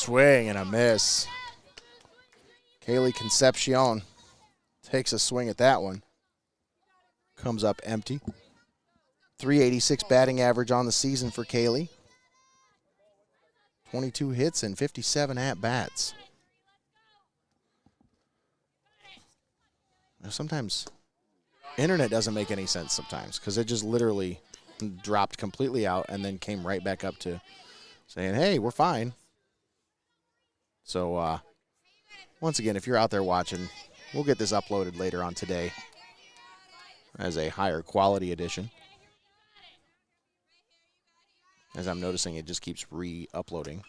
Swing and a miss. Kaylee Concepcion takes a swing at that one. Comes up empty. 386 batting average on the season for Kaylee. 22 hits and 57 at-bats. Sometimes internet doesn't make any sense sometimes because it just literally dropped completely out and then came right back up to saying, hey, we're fine. So, once again, if you're out there watching, we'll get this uploaded later on today as a higher quality edition. As I'm noticing, it just keeps re-uploading.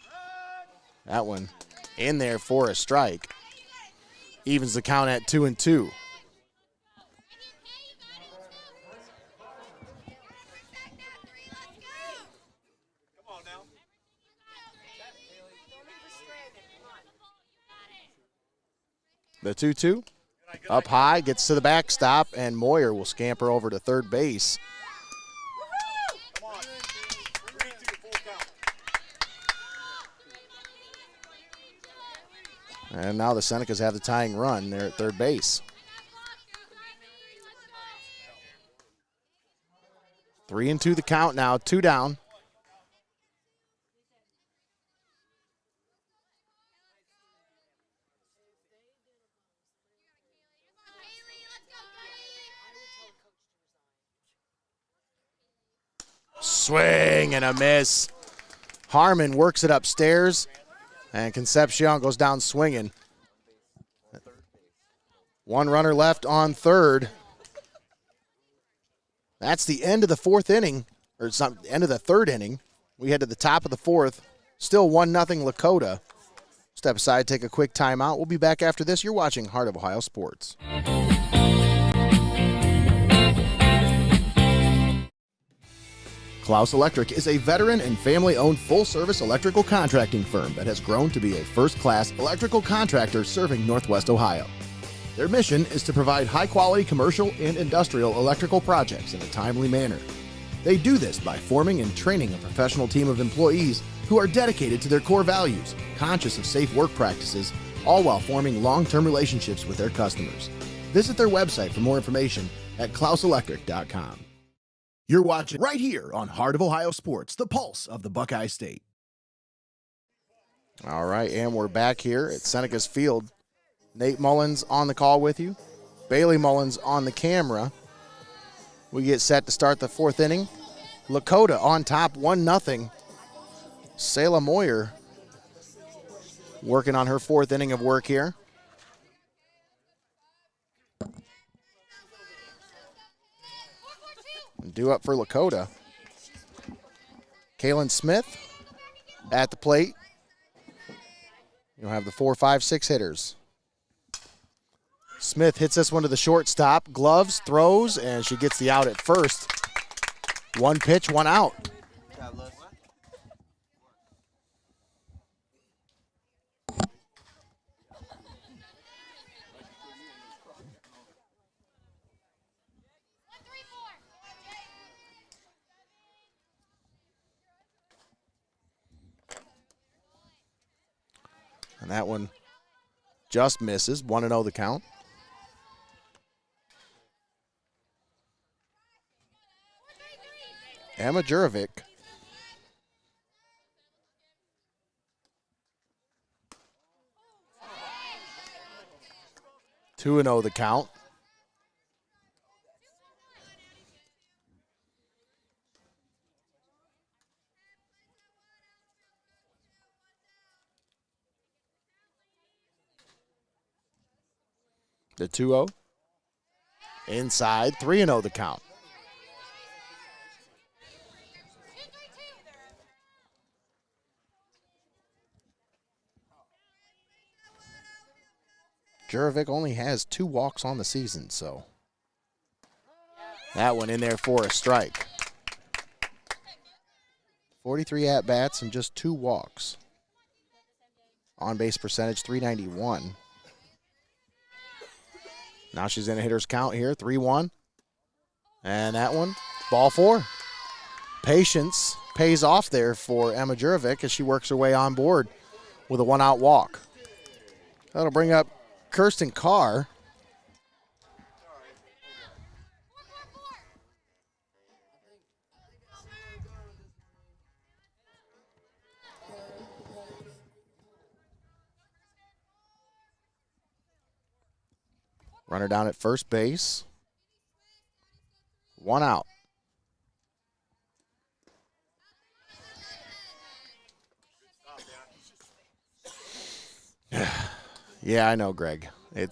That one in there for a strike. Evens the count at 2-2. The 2-2 up high, gets to the backstop, and Moyer will scamper over to third base. And now the Senecas have the tying run. They're at third base. 3-2 the count now, 2 down. Swing and a miss. Harmon works it upstairs, and Concepcion goes down swinging. 1 runner left on third. That's the end of the fourth inning, or it's not the end of the third inning. We head to the top of the fourth. Still 1-0 Lakota. Step aside, take a quick timeout. We'll be back after this. You're watching Heart of Ohio Sports. Clouse Electric is a veteran and family-owned full-service electrical contracting firm that has grown to be a first-class electrical contractor serving Northwest Ohio. Their mission is to provide high-quality commercial and industrial electrical projects in a timely manner. They do this by forming and training a professional team of employees who are dedicated to their core values, conscious of safe work practices, all while forming long-term relationships with their customers. Visit their website for more information at clouseelectric.com. You're watching right here on Heart of Ohio Sports, the pulse of the Buckeye State. All right, and we're back here at Senecas Field. Nate Mullins on the call with you. Bailey Mullins on the camera. We get set to start the fourth inning. Lakota on top, 1-0. Selah Moyer working on her fourth inning of work here. Due up for Lakota. Kaylin Smith at the plate. You'll have the 4, 5, 6 hitters. Smith hits this one to the shortstop, gloves, throws, and she gets the out at first. 1 pitch, 1 out. And that one just misses. 1-0 the count. Emma Jurovic. Two and 0 the count. The 2-0. Inside, 3-0 the count. Jurovic only has 2 walks on the season, so that one in there for a strike. 43 at-bats and just 2 walks. On-base percentage, .391. Now she's in a hitter's count here, 3-1. And that one, ball 4. Patience pays off there for Emma Jurovic as she works her way on board. with a 1-out walk. That'll bring up Kirsten Carr. Runner down at first base. 1 out. Yeah, I know, Greg. It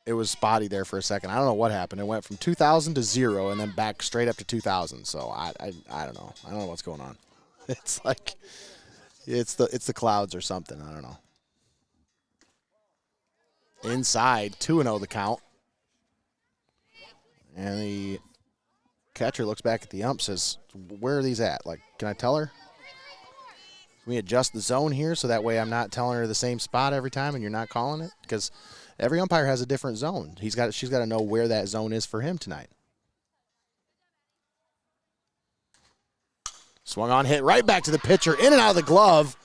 was spotty there for a second. I don't know what happened. It went from 2,000 to 0 and then back straight up to 2,000. So I don't know. I don't know what's going on. It's like it's the clouds or something. I don't know. Inside, 2-0 the count. And the catcher looks back at the ump, says, where are these at? Like, can I tell her? Can we adjust the zone here so that way I'm not telling her the same spot every time and you're not calling it? Because every umpire has a different zone. She's got to know where that zone is for him tonight. Swung on, hit right back to the pitcher, in and out of the glove.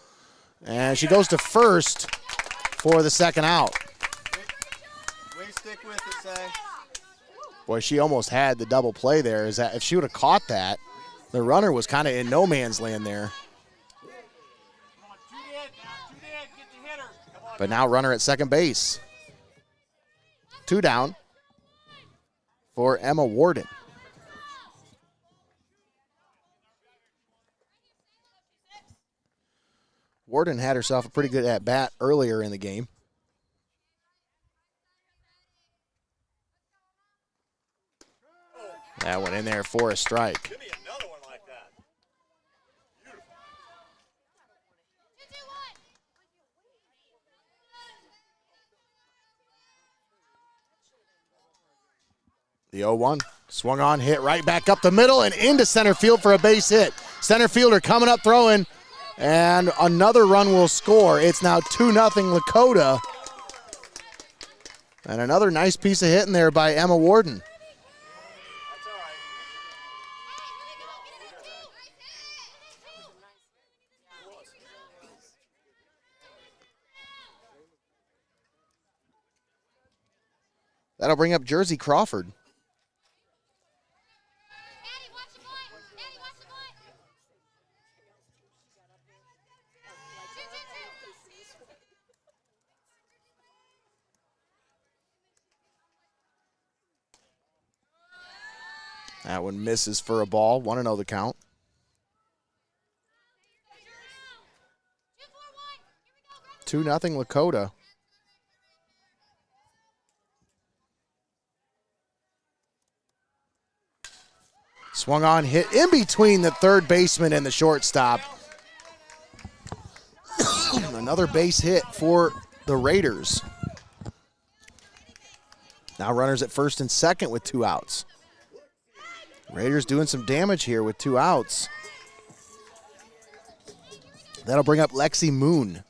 And she goes to first for the second out. We stick with it, Say. Boy, she almost had the double play there. Is that if she would have caught that, the runner was kind of in no man's land there. But now runner at second base. 2 down for Emma Warden. Warden had herself a pretty good at-bat earlier in the game. That went in there for a strike. Give me another one like that. The 0-1 swung on, hit right back up the middle and into center field for a base hit. Center fielder coming up throwing, and another run will score. It's now 2-0 Lakota. And another nice piece of hitting there by Emma Warden. That'll bring up Jersey Crawford. That one misses for a ball. 1-0 the count. Two nothing Lakota. Swung on, hit in between the third baseman and the shortstop. Another base hit for the Raiders. Now runners at first and second with 2 outs. Raiders doing some damage here with 2 outs. That'll bring up Lexi Moon.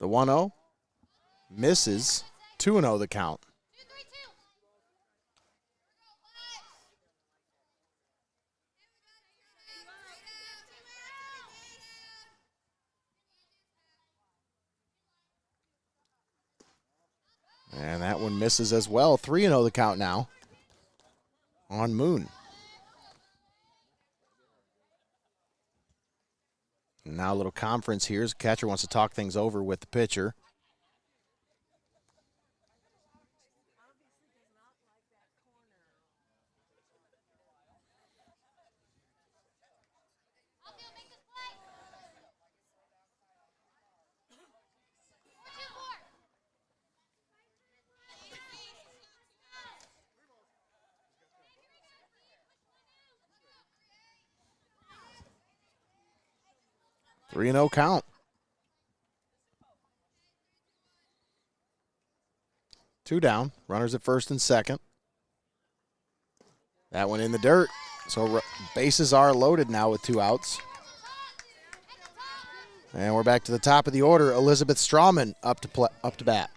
The 1-0 misses. 2-0 the count. And that one misses as well. 3-0 the count now on Moon. Now a little conference here as the catcher wants to talk things over with the pitcher. Three 3-0 count. Two down. Runners at first and second. That one in the dirt. So bases are loaded now with 2 outs. And we're back to the top of the order. Elizabeth Strawman up to bat.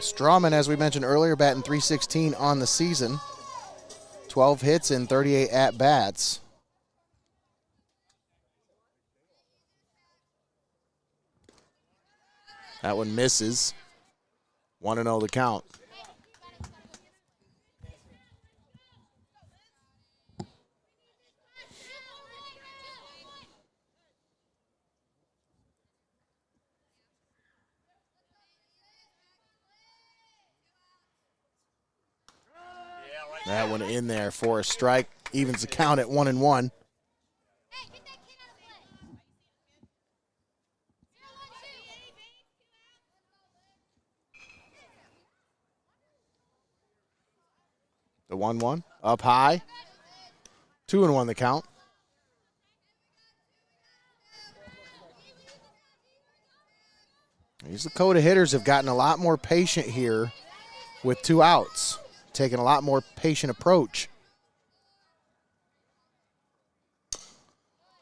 Strawman, as we mentioned earlier, batting .316 on the season. 12 hits and 38 at-bats. That one misses. 1-0 the count. That one in there for a strike. Evens the count at 1-1. The 1-1 up high. 2-1 the count. These Lakota hitters have gotten a lot more patient here with 2 outs. Taking a lot more patient approach.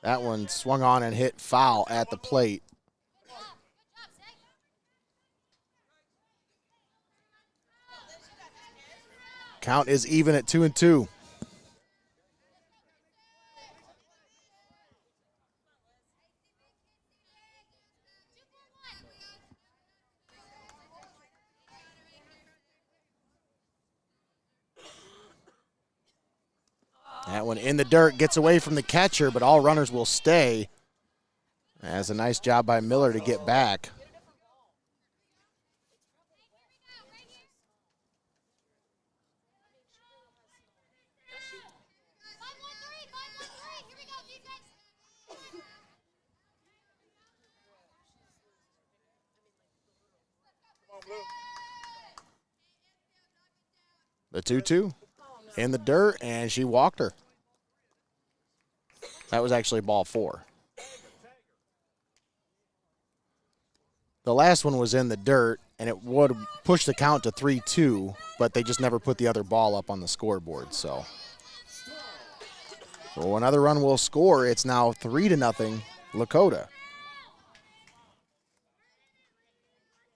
That one swung on and hit foul at the plate. Count is even at 2-2. That one in the dirt, gets away from the catcher, but all runners will stay. That's a nice job by Miller to get back. The 2-2 in the dirt, and she walked her. That was actually ball 4. The last one was in the dirt, and it would push the count to 3-2, but they just never put the other ball up on the scoreboard. So another run will score. It's now 3-0 Lakota.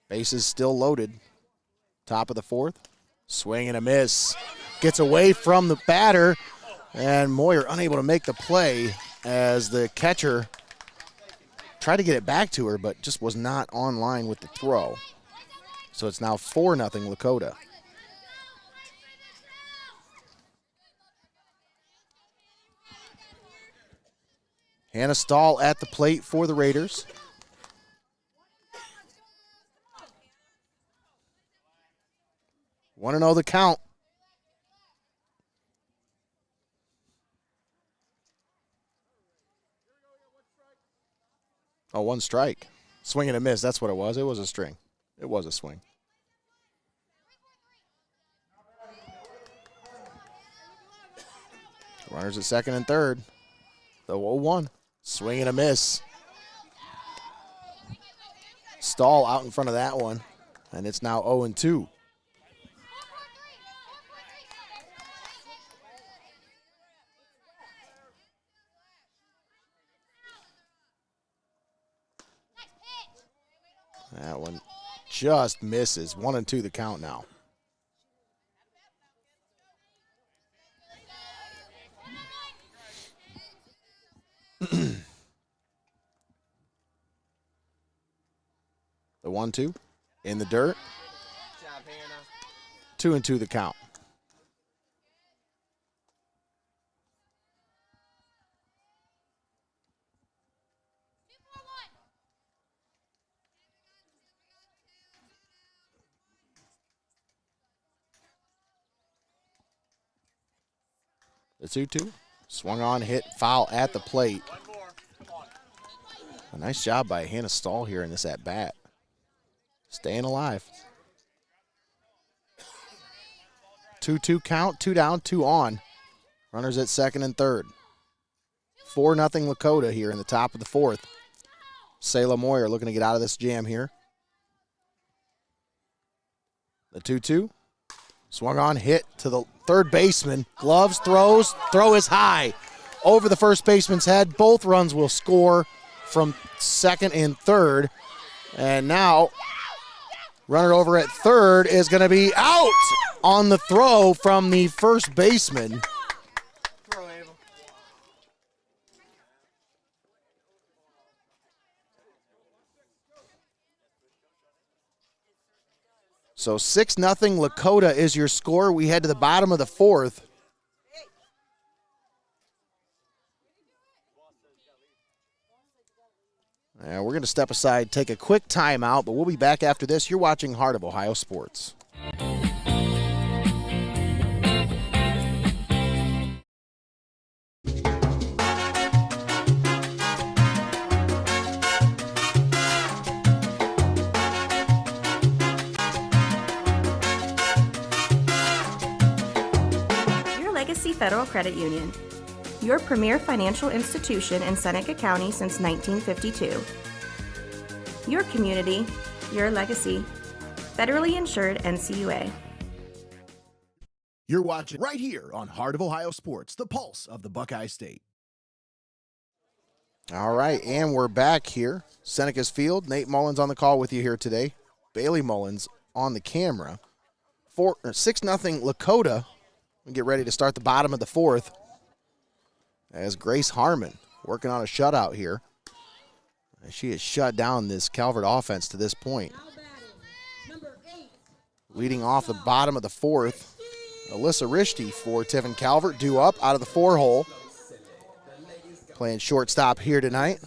Bases still loaded. Top of the 4th. Swing and a miss. Gets away from the batter, and Moyer unable to make the play as the catcher tried to get it back to her, but just was not on line with the throw. So it's now 4-0 Lakota. Hannah Stahl at the plate for the Raiders. Want to know the count. Oh, 1 strike. Swing and a miss, that's what it was. It was a string. It was a swing. Runners at second and third. The 0-1. Swing and a miss. Stahl out in front of that one, and it's now 0-2. That one just misses. 1-2 the count now. The 1-2 in the dirt. 2-2 the count. The 2-2, swung on, hit, foul at the plate. A nice job by Hannah Stahl here in this at-bat. Staying alive. 2-2 count, 2 down, 2 on. Runners at second and third. 4-0 Lakota here in the top of the 4th. Salem Moyer looking to get out of this jam here. The 2-2. Swung on, hit to the third baseman. Gloves, throws, throw is high. Over the first baseman's head. Both runs will score from second and third. And now, runner over at third is going to be out on the throw from the first baseman. So 6-0 Lakota is your score. We head to the bottom of the fourth. And we're going to step aside, take a quick timeout, but we'll be back after this. You're watching Heart of Ohio Sports. Federal Credit Union, your premier financial institution in Seneca County since 1952. Your community, your legacy. Federally insured NCUA. You're watching right here on Heart of Ohio Sports, the pulse of the Buckeye State. All right, and we're back here. Senecas Field. Nate Mullins on the call with you here today. Bailey Mullins on the camera. 6-0 Lakota. We get ready to start the bottom of the fourth as Grace Harmon working on a shutout here. She has shut down this Calvert offense to this point. Leading off the bottom of the fourth, Alyssa Rishti for Tiffin Calvert, due up out of the 4-hole. Playing shortstop here tonight.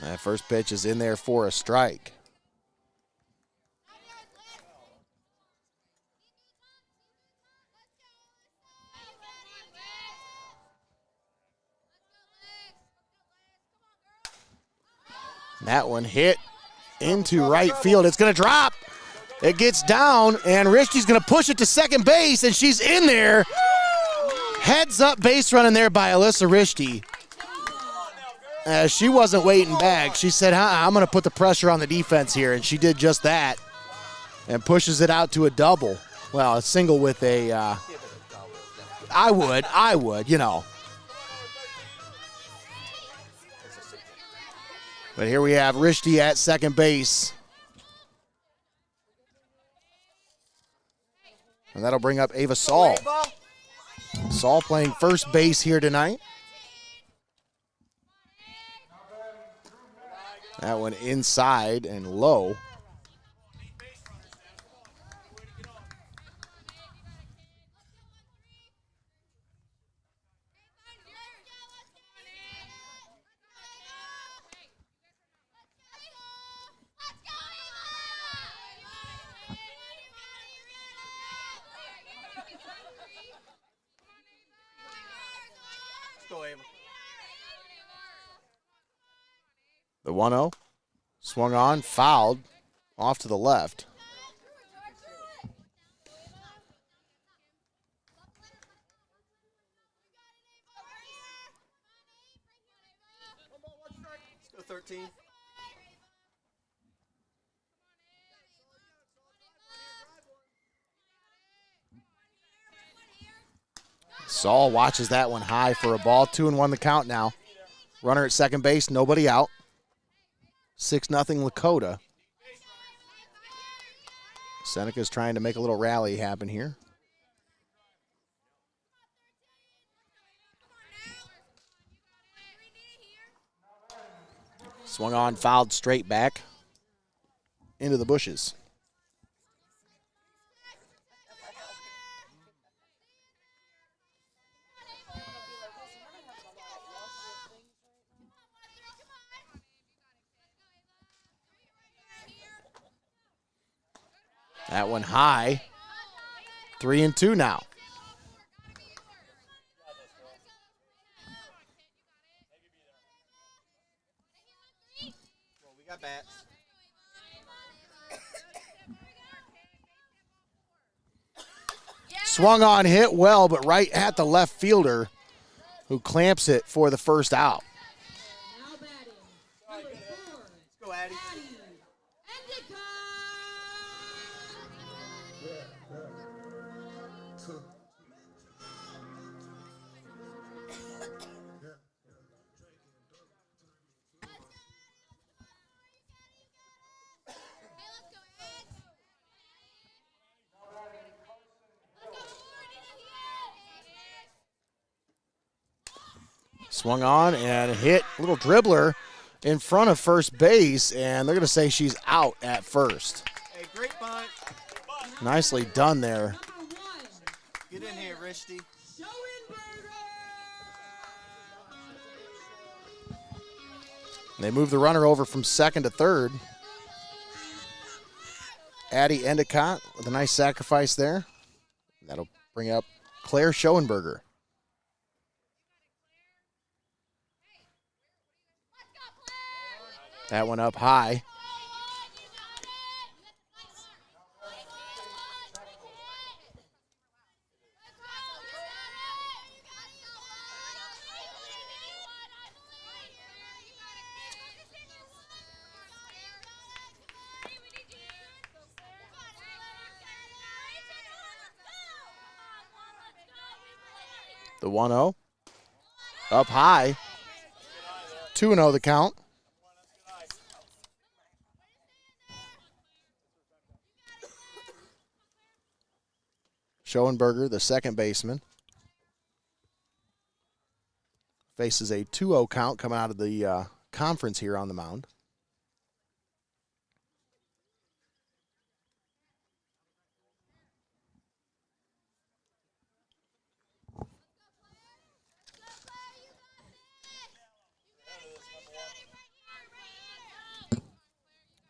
That first pitch is in there for a strike. That one hit into right field. It's going to drop. It gets down, and Rishti's going to push it to second base, and she's in there. Heads up base running there by Alyssa Rishti. She wasn't waiting back. She said, I'm going to put the pressure on the defense here, and she did just that and pushes it out to a double. Well, a single with a I would, you know. But here we have Rishti at second base. And that'll bring up Ava Saul. Saul playing first base here tonight. That one inside and low. The 1-0, swung on, fouled, off to the left. Let's go 13. Saul watches that one high for a ball. 2-1 the count now. Runner at second base, nobody out. 6-0 Lakota. Seneca's trying to make a little rally happen here. Swung on, fouled straight back into the bushes. That one high. 3-2 now. Well, we got bats. Swung on, hit well, but right at the left fielder who clamps it for the first out. Now batting. Number 4. Let's go, Addie. Endicott. Swung on and hit, little dribbler in front of first base, and they're going to say she's out at first. Hey, great bunt. Nicely done there. Number 1. Get in here, Rishti. They move the runner over from second to third. Addie Endicott with a nice sacrifice there. That'll bring up Claire Schoenberger. That one up high. The 1-0. Up high. 2-0 the count. Schoenberger, the second baseman, faces a 2-0 count coming out of the conference here on the mound.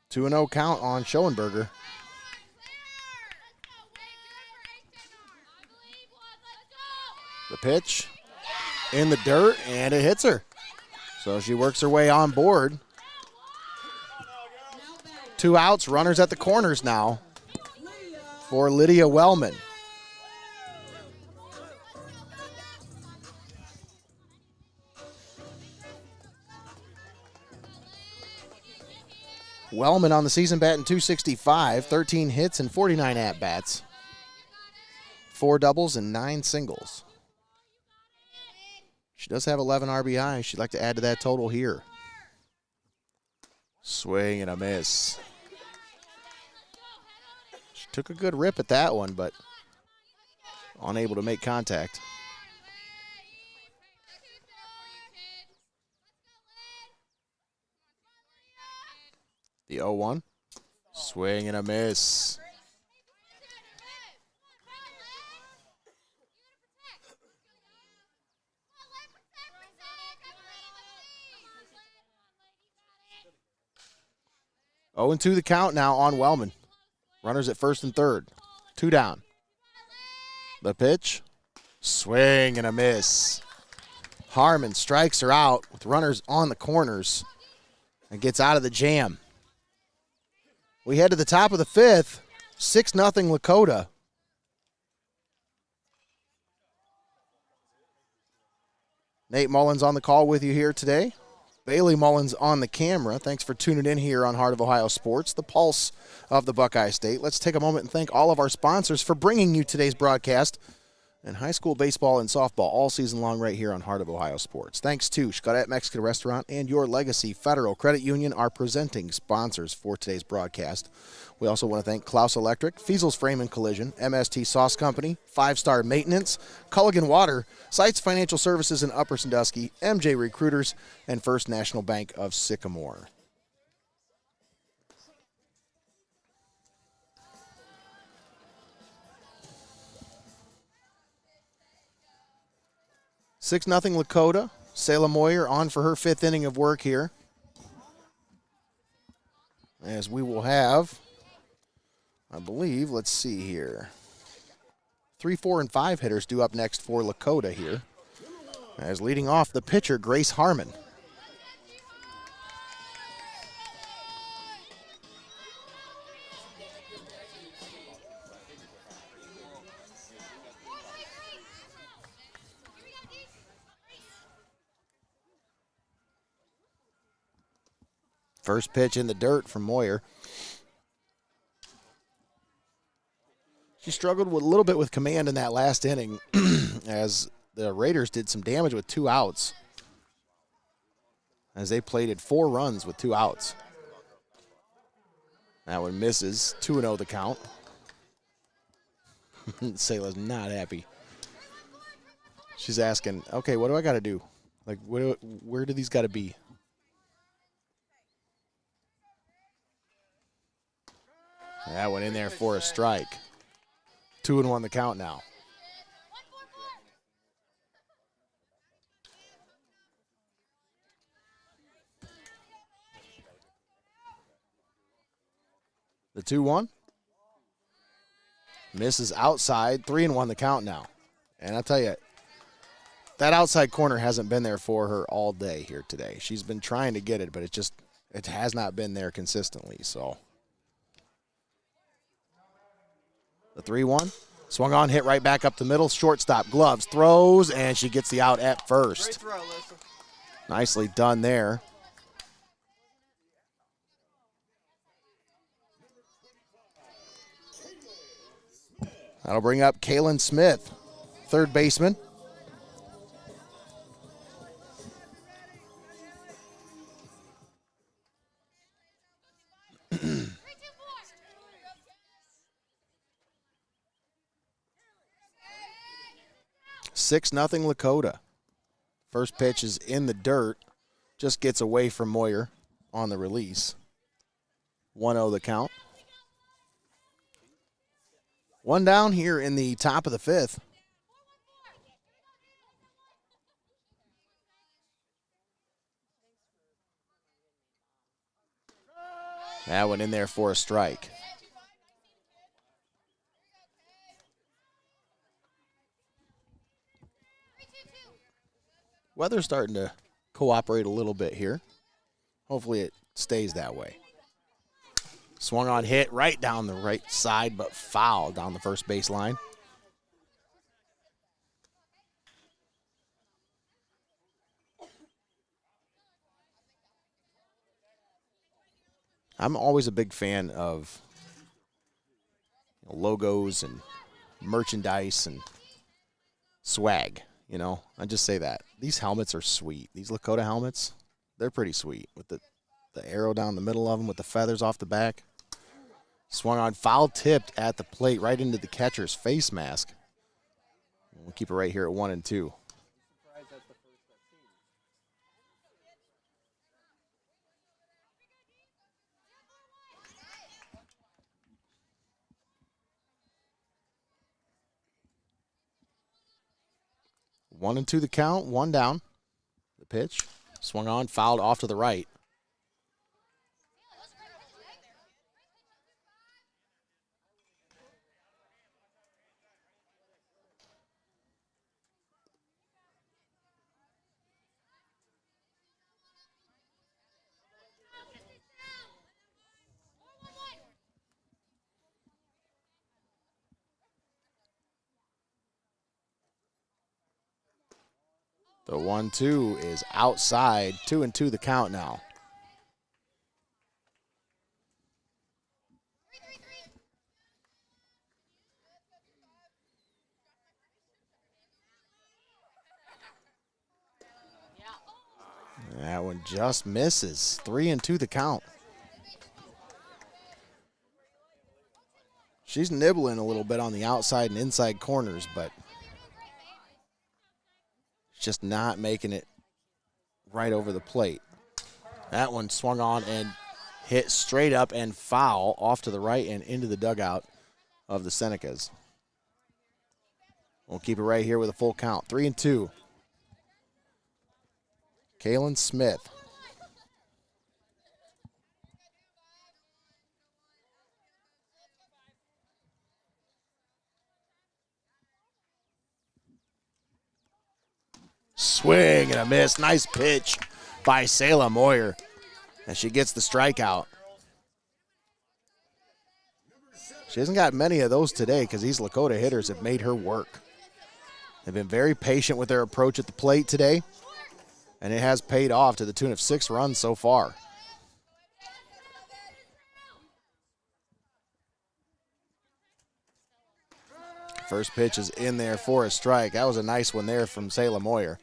Two and 0 count on Schoenberger. The pitch in the dirt, and it hits her. So she works her way on board. 2 outs, runners at the corners now for Lydia Wellman. Wellman on the season batting .265, 13 hits and 49 at-bats. 4 doubles and 9 singles. She does have 11 RBI. She'd like to add to that total here. Swing and a miss. She took a good rip at that one, but unable to make contact. The 0-1. Swing and a miss. Oh, and 2 the count now on Wellman. Runners at first and third. 2 down. The pitch. Swing and a miss. Harmon strikes her out with runners on the corners and gets out of the jam. We head to the top of the 5th. 6-0 Lakota. Nate Mullins on the call with you here today. Bailey Mullins on the camera. Thanks for tuning in here on Heart of Ohio Sports, the pulse of the Buckeye State. Let's take a moment and thank all of our sponsors for bringing you today's broadcast. And high school baseball and softball all season long right here on Heart of Ohio Sports. Thanks to Xcaret Mexican Restaurant and Your Legacy Federal Credit Union, our presenting sponsors for today's broadcast. We also want to thank Clouse Electric, Feasel's Frame and Collision, MST Sauce Company, 5 Star Maintenance, Culligan Water, Seitz Financial Services in Upper Sandusky, MJ Recruiters, and First National Bank of Sycamore. Six nothing Lakota. Salem Moyer on for her 5th inning of work here. As we will have, I believe, let's see here. 3, 4, and 5 hitters due up next for Lakota here. As leading off the pitcher, Grace Harmon. First pitch in the dirt from Moyer. She struggled with a little bit with command in that last inning as the Raiders did some damage with 2 outs. As they plated 4 runs with 2 outs. That one misses. 2-0 the count. Sayla's not happy. She's asking, okay, what do I got to do? Like, where do these got to be? That went in there for a strike. 2-1 the count now. The 2-1. Misses outside. 3-1 the count now. And I'll tell you, that outside corner hasn't been there for her all day here today. She's been trying to get it, but it has not been there consistently, so. The 3-1, swung on, hit right back up the middle. Shortstop, gloves, throws, and she gets the out at first. Great throw, Alyssa. Nicely done there. That'll bring up Kaylin Smith, third baseman. Six nothing Lakota. First pitch is in the dirt. Just gets away from Moyer on the release. 1-0 the count. One down here in the top of the 5th. That went in there for a strike. Weather's starting to cooperate a little bit here. Hopefully it stays that way. Swung on, hit right down the right side, but foul down the first base line. I'm always a big fan of logos and merchandise and swag. You know, I just say that. These helmets are sweet. These Lakota helmets, they're pretty sweet with the arrow down the middle of them with the feathers off the back. Swung on, foul tipped at the plate right into the catcher's face mask. We'll keep it right here at 1-2. One and two the count, one down. The pitch, swung on, fouled off to the right. The 1-2 is outside. 2-2 the count now. That one just misses. 3-2 the count. She's nibbling a little bit on the outside and inside corners, but just not making it right over the plate. That one swung on and hit straight up and foul off to the right and into the dugout of the Senecas. We'll keep it right here with a full count. 3-2. Kaylin Smith. Swing and a miss. Nice pitch by Selah Moyer as she gets the strikeout. She hasn't got many of those today because these Lakota hitters have made her work. They've been very patient with their approach at the plate today, and it has paid off to the tune of 6 runs so far. First pitch is in there for a strike. That was a nice one there from Selah Moyer.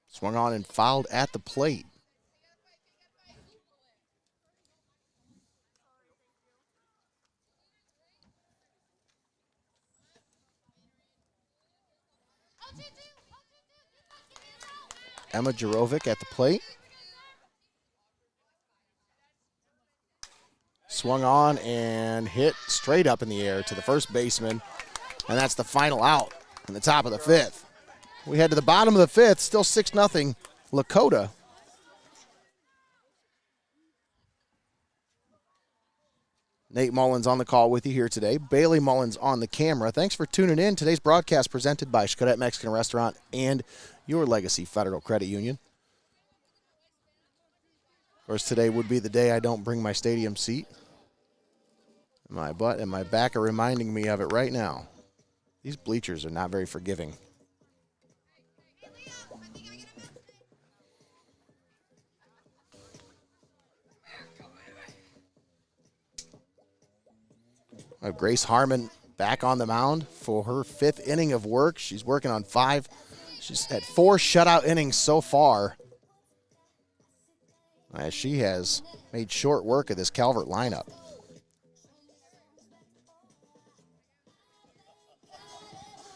Swung on and fouled at the plate. Emma Jarovic at the plate. Swung on and hit straight up in the air to the first baseman. And that's the final out in the top of the 5th. We head to the bottom of the 5th, still 6-0 Lakota. Nate Mullins on the call with you here today. Bailey Mullins on the camera. Thanks for tuning in. Today's broadcast presented by Xcaret Mexican Restaurant and Your Legacy Federal Credit Union. Of course, today would be the day I don't bring my stadium seat. My butt and my back are reminding me of it right now. These bleachers are not very forgiving. Grace Harmon back on the mound for her 5th inning of work. She's working on 5. She's had 4 shutout innings so far, as she has made short work of this Calvert lineup.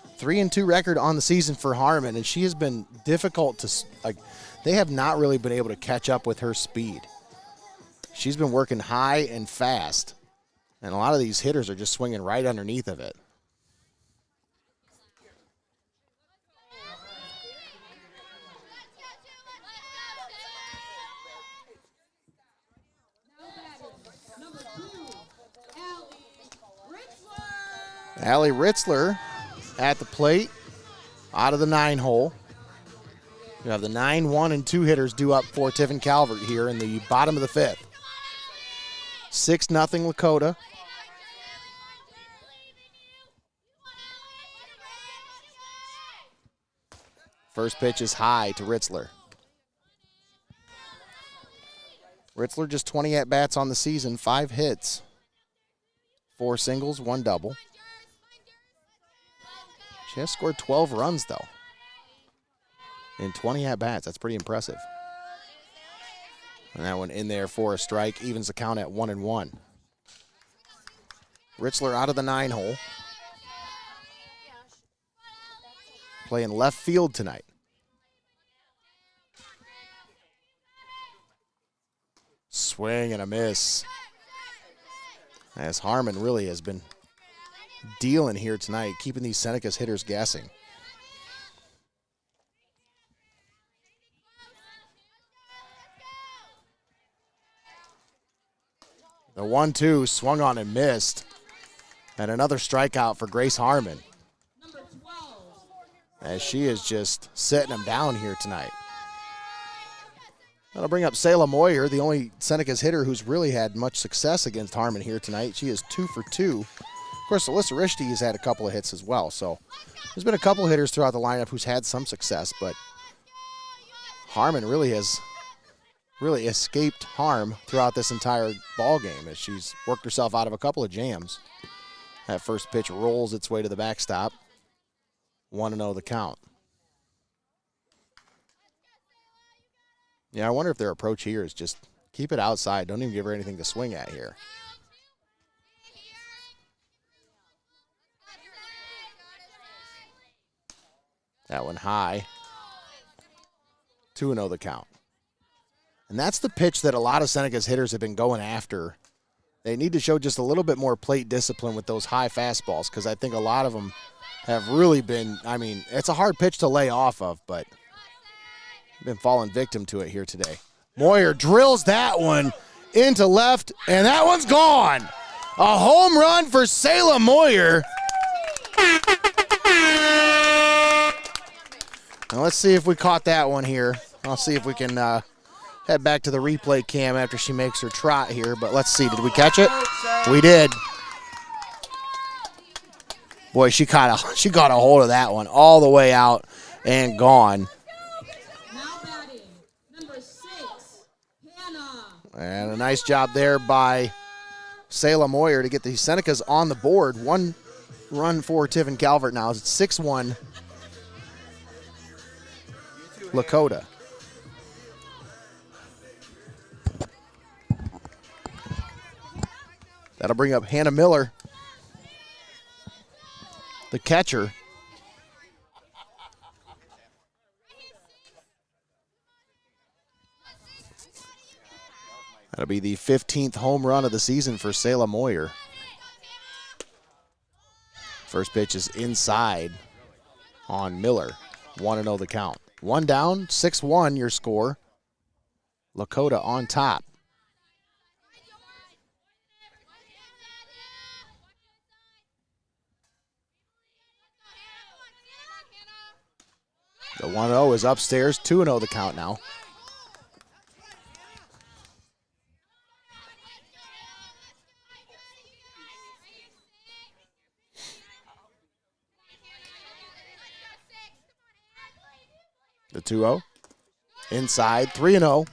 A 3-2 record on the season for Harmon, and she has been difficult to, they have not really been able to catch up with her speed. She's been working high and fast. And a lot of these hitters are just swinging right underneath of it. Allie Ritzler at the plate, out of the 9 hole. You have the 9, 1, and 2 hitters due up for Tiffin Calvert here in the bottom of the 5th. 6-0 Lakota. First pitch is high to Ritzler. Ritzler just 20 at-bats on the season, 5 hits, 4 singles, 1 double. She has scored 12 runs, though, in 20 at-bats. That's pretty impressive. And that one in there for a strike, evens the count at 1-1. Ritzler out of the 9 hole. Playing left field tonight. Swing and a miss. As Harmon really has been dealing here tonight, keeping these Senecas hitters guessing. The 1-2 swung on and missed. And another strikeout for Grace Harmon, as she is just setting them down here tonight. That'll bring up Selah Moyer, the only Senecas hitter who's really had much success against Harmon here tonight. She is 2 for 2. Of course, Alyssa Rishti has had a couple of hits as well. So there's been a couple of hitters throughout the lineup who's had some success, but Harmon really has escaped harm throughout this entire ball game as she's worked herself out of a couple of jams. That first pitch rolls its way to the backstop. 1-0 the count. Yeah, I wonder if their approach here is just keep it outside. Don't even give her anything to swing at here. That one high. 2-0 the count. And that's the pitch that a lot of Senecas hitters have been going after. They need to show just a little bit more plate discipline with those high fastballs, because I think a lot of them have really been, I mean, it's a hard pitch to lay off of, but been falling victim to it here today. Moyer drills that one into left, and that one's gone. A home run for Salem Moyer. Now let's see if we caught that one here. I'll see if we can head back to the replay cam after she makes her trot here, but let's see. Did we catch it? We did. Boy, she got a hold of that one all the way out and gone. Now batting, number 6, Hannah. And a nice job there by Salem Moyer to get the Senecas on the board. One run for Tiffin Calvert now. It's 6-1 Lakota. That'll bring up Hannah Miller, the catcher. That'll be the 15th home run of the season for Salem Moyer. First pitch is inside on Miller. 1-0 the count. One down, 6-1 your score. Lakota on top. The 1-0 is upstairs, 2-0 the count now. The 2-0. Inside, 3-0.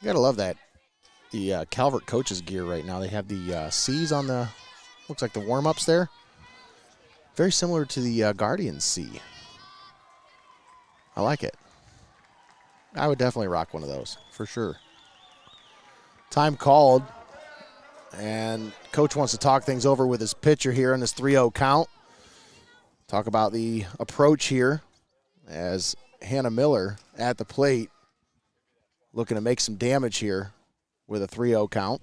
You gotta love that. The Calvert coaches gear right now. They have the C's on the, looks like the warm-ups there. Very similar to the Guardian C. I like it. I would definitely rock one of those, for sure. Time called, and coach wants to talk things over with his pitcher here in this 3-0 count. Talk about the approach here as Hannah Miller at the plate looking to make some damage here with a 3-0 count.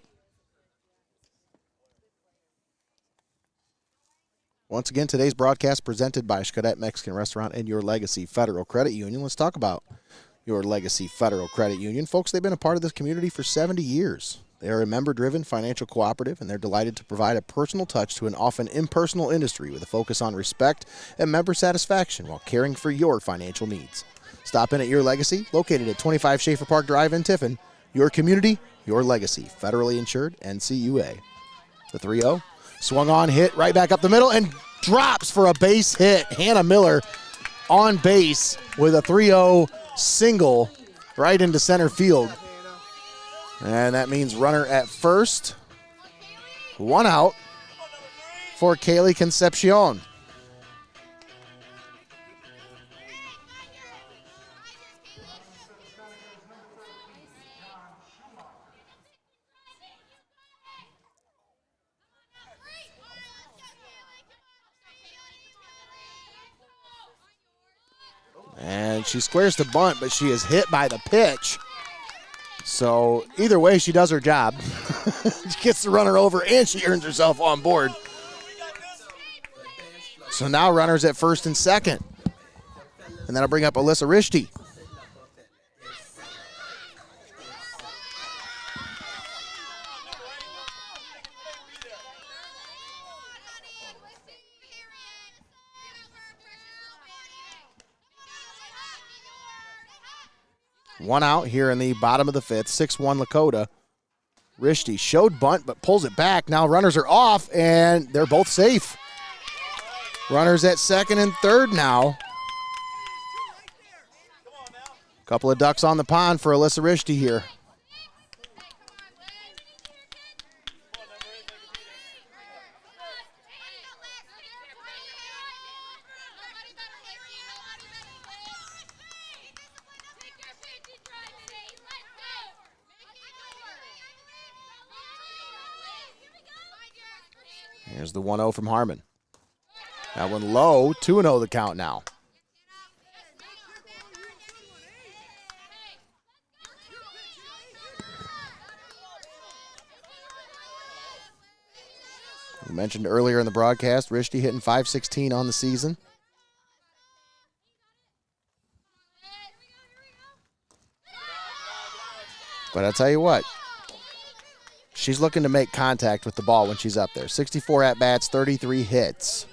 Once again, today's broadcast presented by Xcaret Mexican Restaurant and Your Legacy Federal Credit Union. Let's talk about Your Legacy Federal Credit Union. Folks, they've been a part of this community for 70 years. They are a member-driven financial cooperative, and they're delighted to provide a personal touch to an often impersonal industry with a focus on respect and member satisfaction while caring for your financial needs. Stop in at Your Legacy, located at 25 Schaefer Park Drive in Tiffin. Your community, your legacy. Federally insured, NCUA. The 3-0. Swung on, hit right back up the middle, and drops for a base hit. Hannah Miller on base with a 3-0 single right into center field. And that means runner at first. One out for Kaylee Concepcion. And she squares the bunt, but she is hit by the pitch. So either way, she does her job. She gets the runner over, and she earns herself on board. So now runners at first and second. And that'll bring up Alyssa Rishti. One out here in the bottom of the fifth, 6-1 Lakota. Rishti showed bunt but pulls it back. Now runners are off and they're both safe. Runners at second and third now. Couple of ducks on the pond for Alyssa Rishti here. Here's the 1-0 from Harmon. That one low, 2-0 the count now. We mentioned earlier in the broadcast, Rishti hitting .516 on the season. But I'll tell you what, she's looking to make contact with the ball when she's up there. 64 at-bats, 33 hits.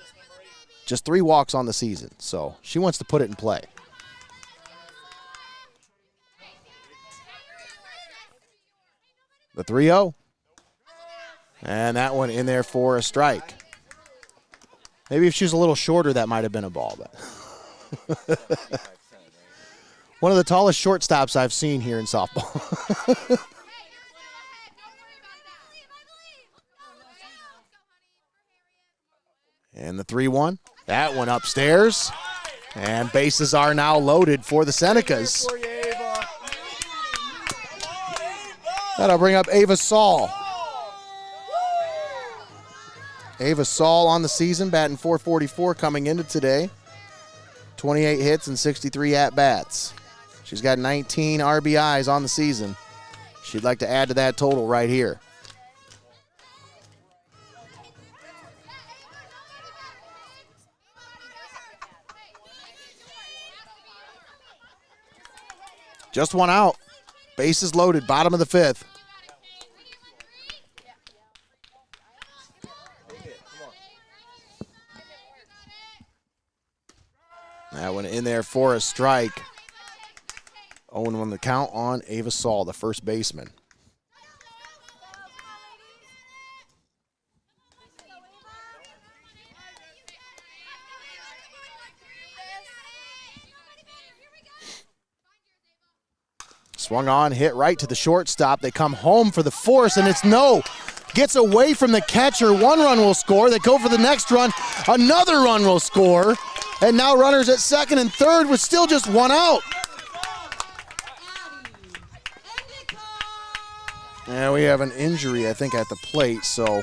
Just 3 walks on the season, so she wants to put it in play. The 3-0. And that one in there for a strike. Maybe if she was a little shorter, that might have been a ball. But one of the tallest shortstops I've seen here in softball. And the 3-1. That one upstairs. And bases are now loaded for the Senecas. That'll bring up Ava Saul. Ava Saul on the season, batting .444 coming into today. 28 hits and 63 at-bats. She's got 19 RBIs on the season. She'd like to add to that total right here. Just one out. Bases loaded, bottom of the 5th. That one in there for a strike. 0-1 the count on Ava Saul, the first baseman. Swung on, hit right to the shortstop. They come home for the force, and it's no. Gets away from the catcher. 1 run will score. They go for the next run. Another run will score. And now runners at second and third with still just 1 out. And we have an injury, I think, at the plate, so.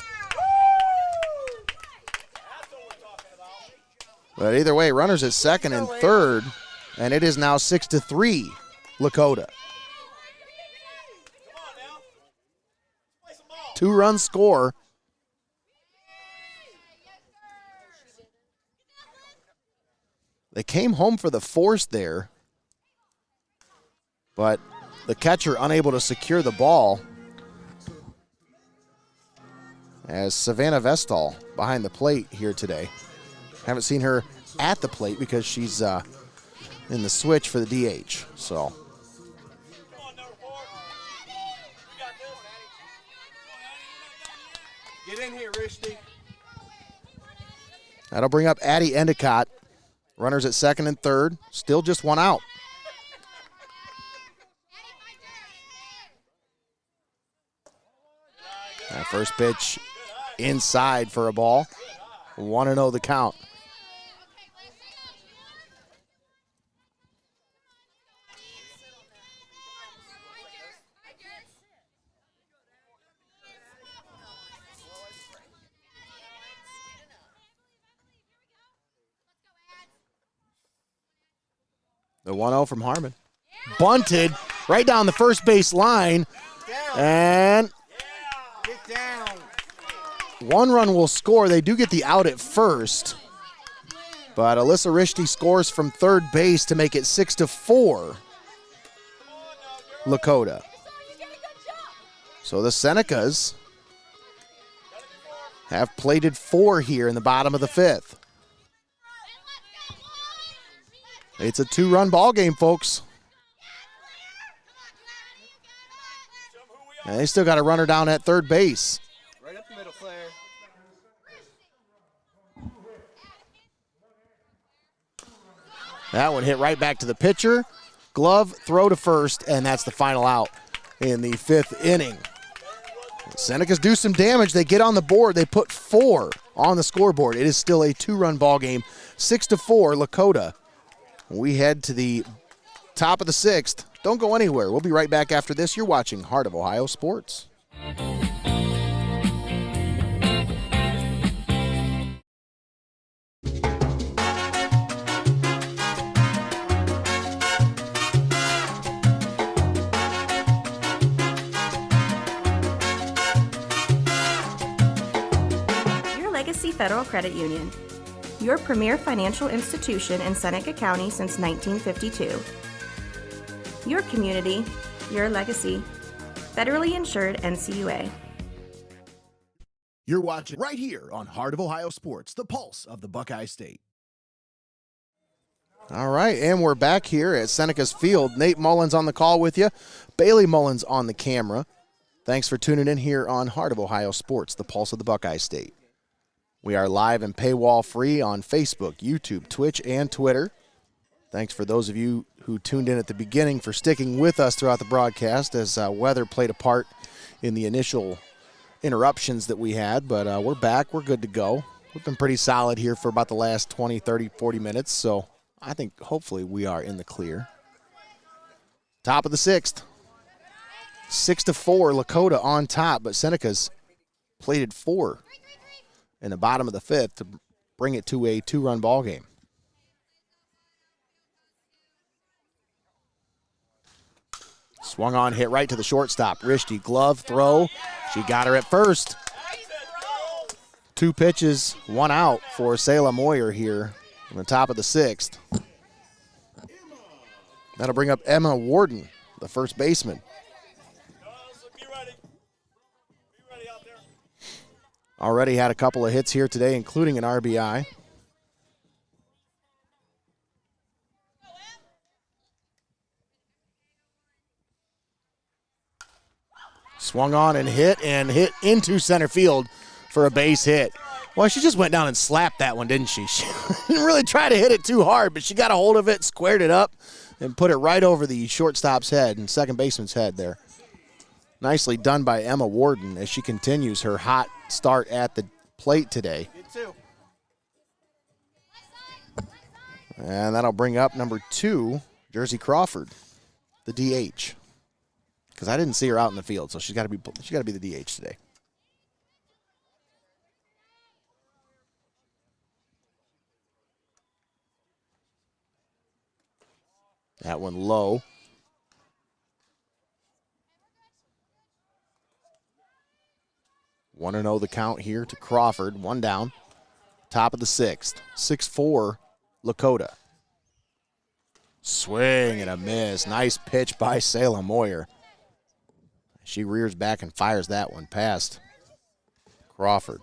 But either way, runners at second and third, and it is now 6-3, Lakota. 2-run score. They came home for the force there, but the catcher unable to secure the ball as Savannah Vestal behind the plate here today. Haven't seen her at the plate because she's in the switch for the DH. So. Get in here, Rishti. That'll bring up Addie Endicott. Runners at second and third. Still just 1 out. That first pitch inside for a ball. 1-0 the count. The 1-0 from Harmon. Bunted right down the first base line. And Get down. 1 run will score. They do get the out at first. But Alyssa Rishti scores from third base to make it 6-4. Lakota. So the Senecas have plated 4 here in the bottom of the 5th. It's a 2-run ball game, folks. And they still got a runner down at third base. Right up the middle, Claire. That one hit right back to the pitcher. Glove, throw to first, and that's the final out in the 5th inning. Senecas do some damage. They get on the board. They put 4 on the scoreboard. It is still a 2-run ball game. 6-4, Lakota. We head to the top of the 6th. Don't go anywhere. We'll be right back after this. You're watching Heart of Ohio Sports. Legacy Federal Credit Union, your premier financial institution in Seneca County since 1952. Your community, your legacy. Federally insured NCUA. You're watching right here on Heart of Ohio Sports, the pulse of the Buckeye State. All right, and we're back here at Seneca's Field. Nate Mullins on the call with you. Bailey Mullins on the camera. Thanks for tuning in here on Heart of Ohio Sports, the pulse of the Buckeye State. We are live and paywall free on Facebook, YouTube, Twitch, and Twitter. Thanks for those of you who tuned in at the beginning for sticking with us throughout the broadcast as weather played a part in the initial interruptions that we had, but we're back. We're good to go. We've been pretty solid here for about the last 20, 30, 40 minutes, so I think hopefully we are in the clear. Top of the sixth. 6-4, Lakota on top, but Senecas plated 4 in the bottom of the fifth to bring it to a 2-run ball game. Swung on, hit right to the shortstop. Rishti, glove, throw. She got her at first. 2 pitches, 1 out for Selah Moyer here on the top of the sixth. That'll bring up Emma Warden, the first baseman. Already had a couple of hits here today, including an RBI. Swung on and hit into center field for a base hit. Well, she just went down and slapped that one, didn't she? She didn't really try to hit it too hard, but she got a hold of it, squared it up, and put it right over the shortstop's head and second baseman's head there. Nicely done by Emma Warden as she continues her hot start at the plate today. And that'll bring up number 2, Jersey Crawford, the DH. Because I didn't see her out in the field, so she's got to be the DH today. That one low. 1-0 the count here to Crawford. 1 down. Top of the sixth. 6-4 Lakota. Swing and a miss. Nice pitch by Selah Moyer. She rears back and fires that one past Crawford.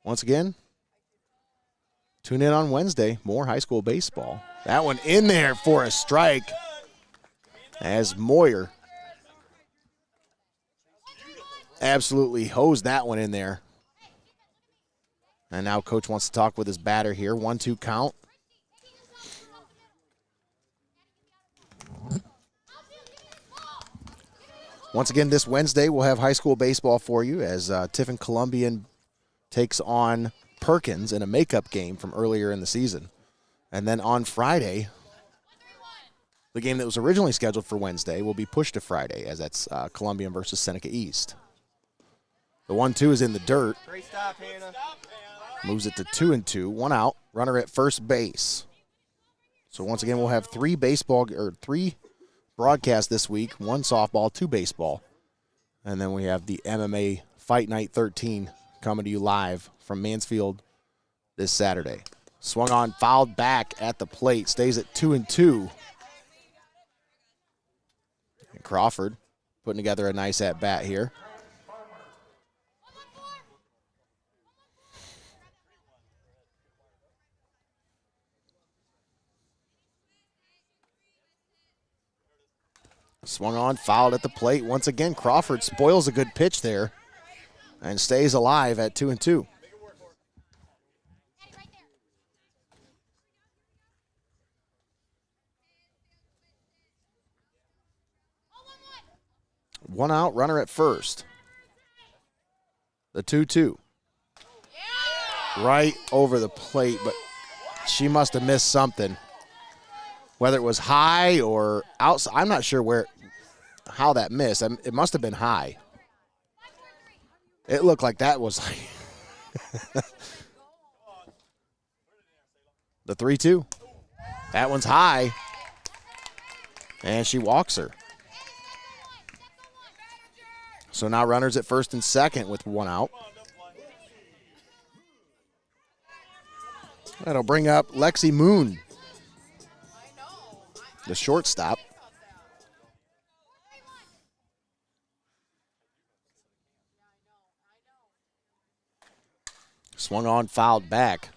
Once again, tune in on Wednesday. More high school baseball. That one in there for a strike as Moyer absolutely hosed that one in there. And now coach wants to talk with his batter here. 1-2 count. Once again, this Wednesday, we'll have high school baseball for you as Tiffin Columbian takes on Perkins in a makeup game from earlier in the season. And then on Friday, the game that was originally scheduled for Wednesday will be pushed to Friday, as that's Columbian versus Seneca East. The 1-2 is in the dirt. Great stop, Hannah. Moves it to 2-2, 1 out, runner at first base. So once again, we'll have 3 broadcasts this week, 1 softball, 2 baseball. And then we have the MMA Fight Night 13 coming to you live from Mansfield this Saturday. Swung on, fouled back at the plate, stays at 2-2. And Crawford putting together a nice at-bat here. Swung on, fouled at the plate. Once again, Crawford spoils a good pitch there and stays alive at 2-2. One out, runner at first. The 2-2. Right over the plate, but she must have missed something. Whether it was high or outside, I'm not sure how that missed. It must have been high. It looked like that was like the 3-2. That one's high, and she walks her. So now runners at first and second with one out. That'll bring up Lexi Moon, the shortstop. Swung on, fouled back.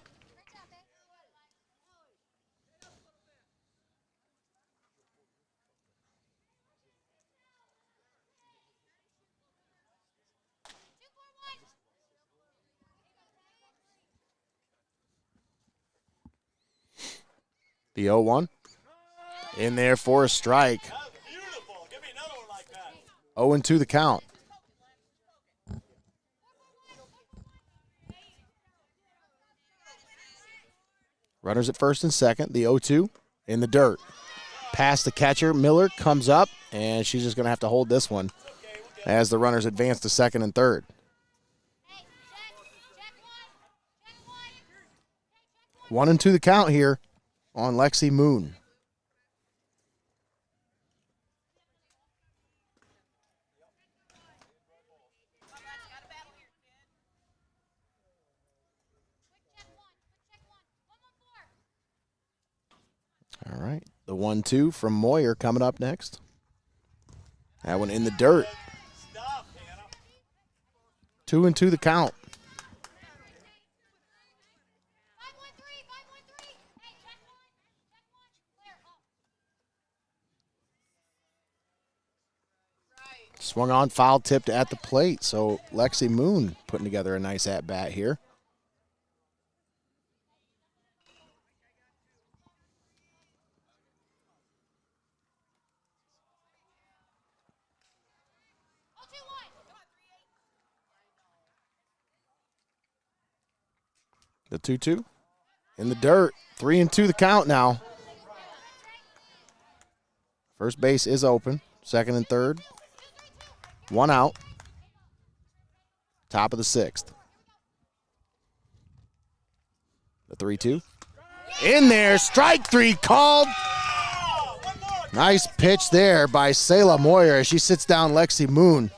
The 0-1. In there for a strike. 0-2 the count. Runners at first and second. The 0-2 in the dirt. Past the catcher. Miller comes up, and she's just going to have to hold this one as the runners advance to second and third. One and two the count here on Lexi Moon. All right, the 1-2 from Moyer coming up next. That one in the dirt. 2-2 the count. Swung on, foul tipped at the plate. So Lexi Moon putting together a nice at-bat here. The 2-2 in the dirt. 3-2 the count now. First base is open. Second and third. One out. Top of the sixth. The 3-2. In there. Strike three called. Nice pitch there by Selah Moyer as she sits down Lexi Moon.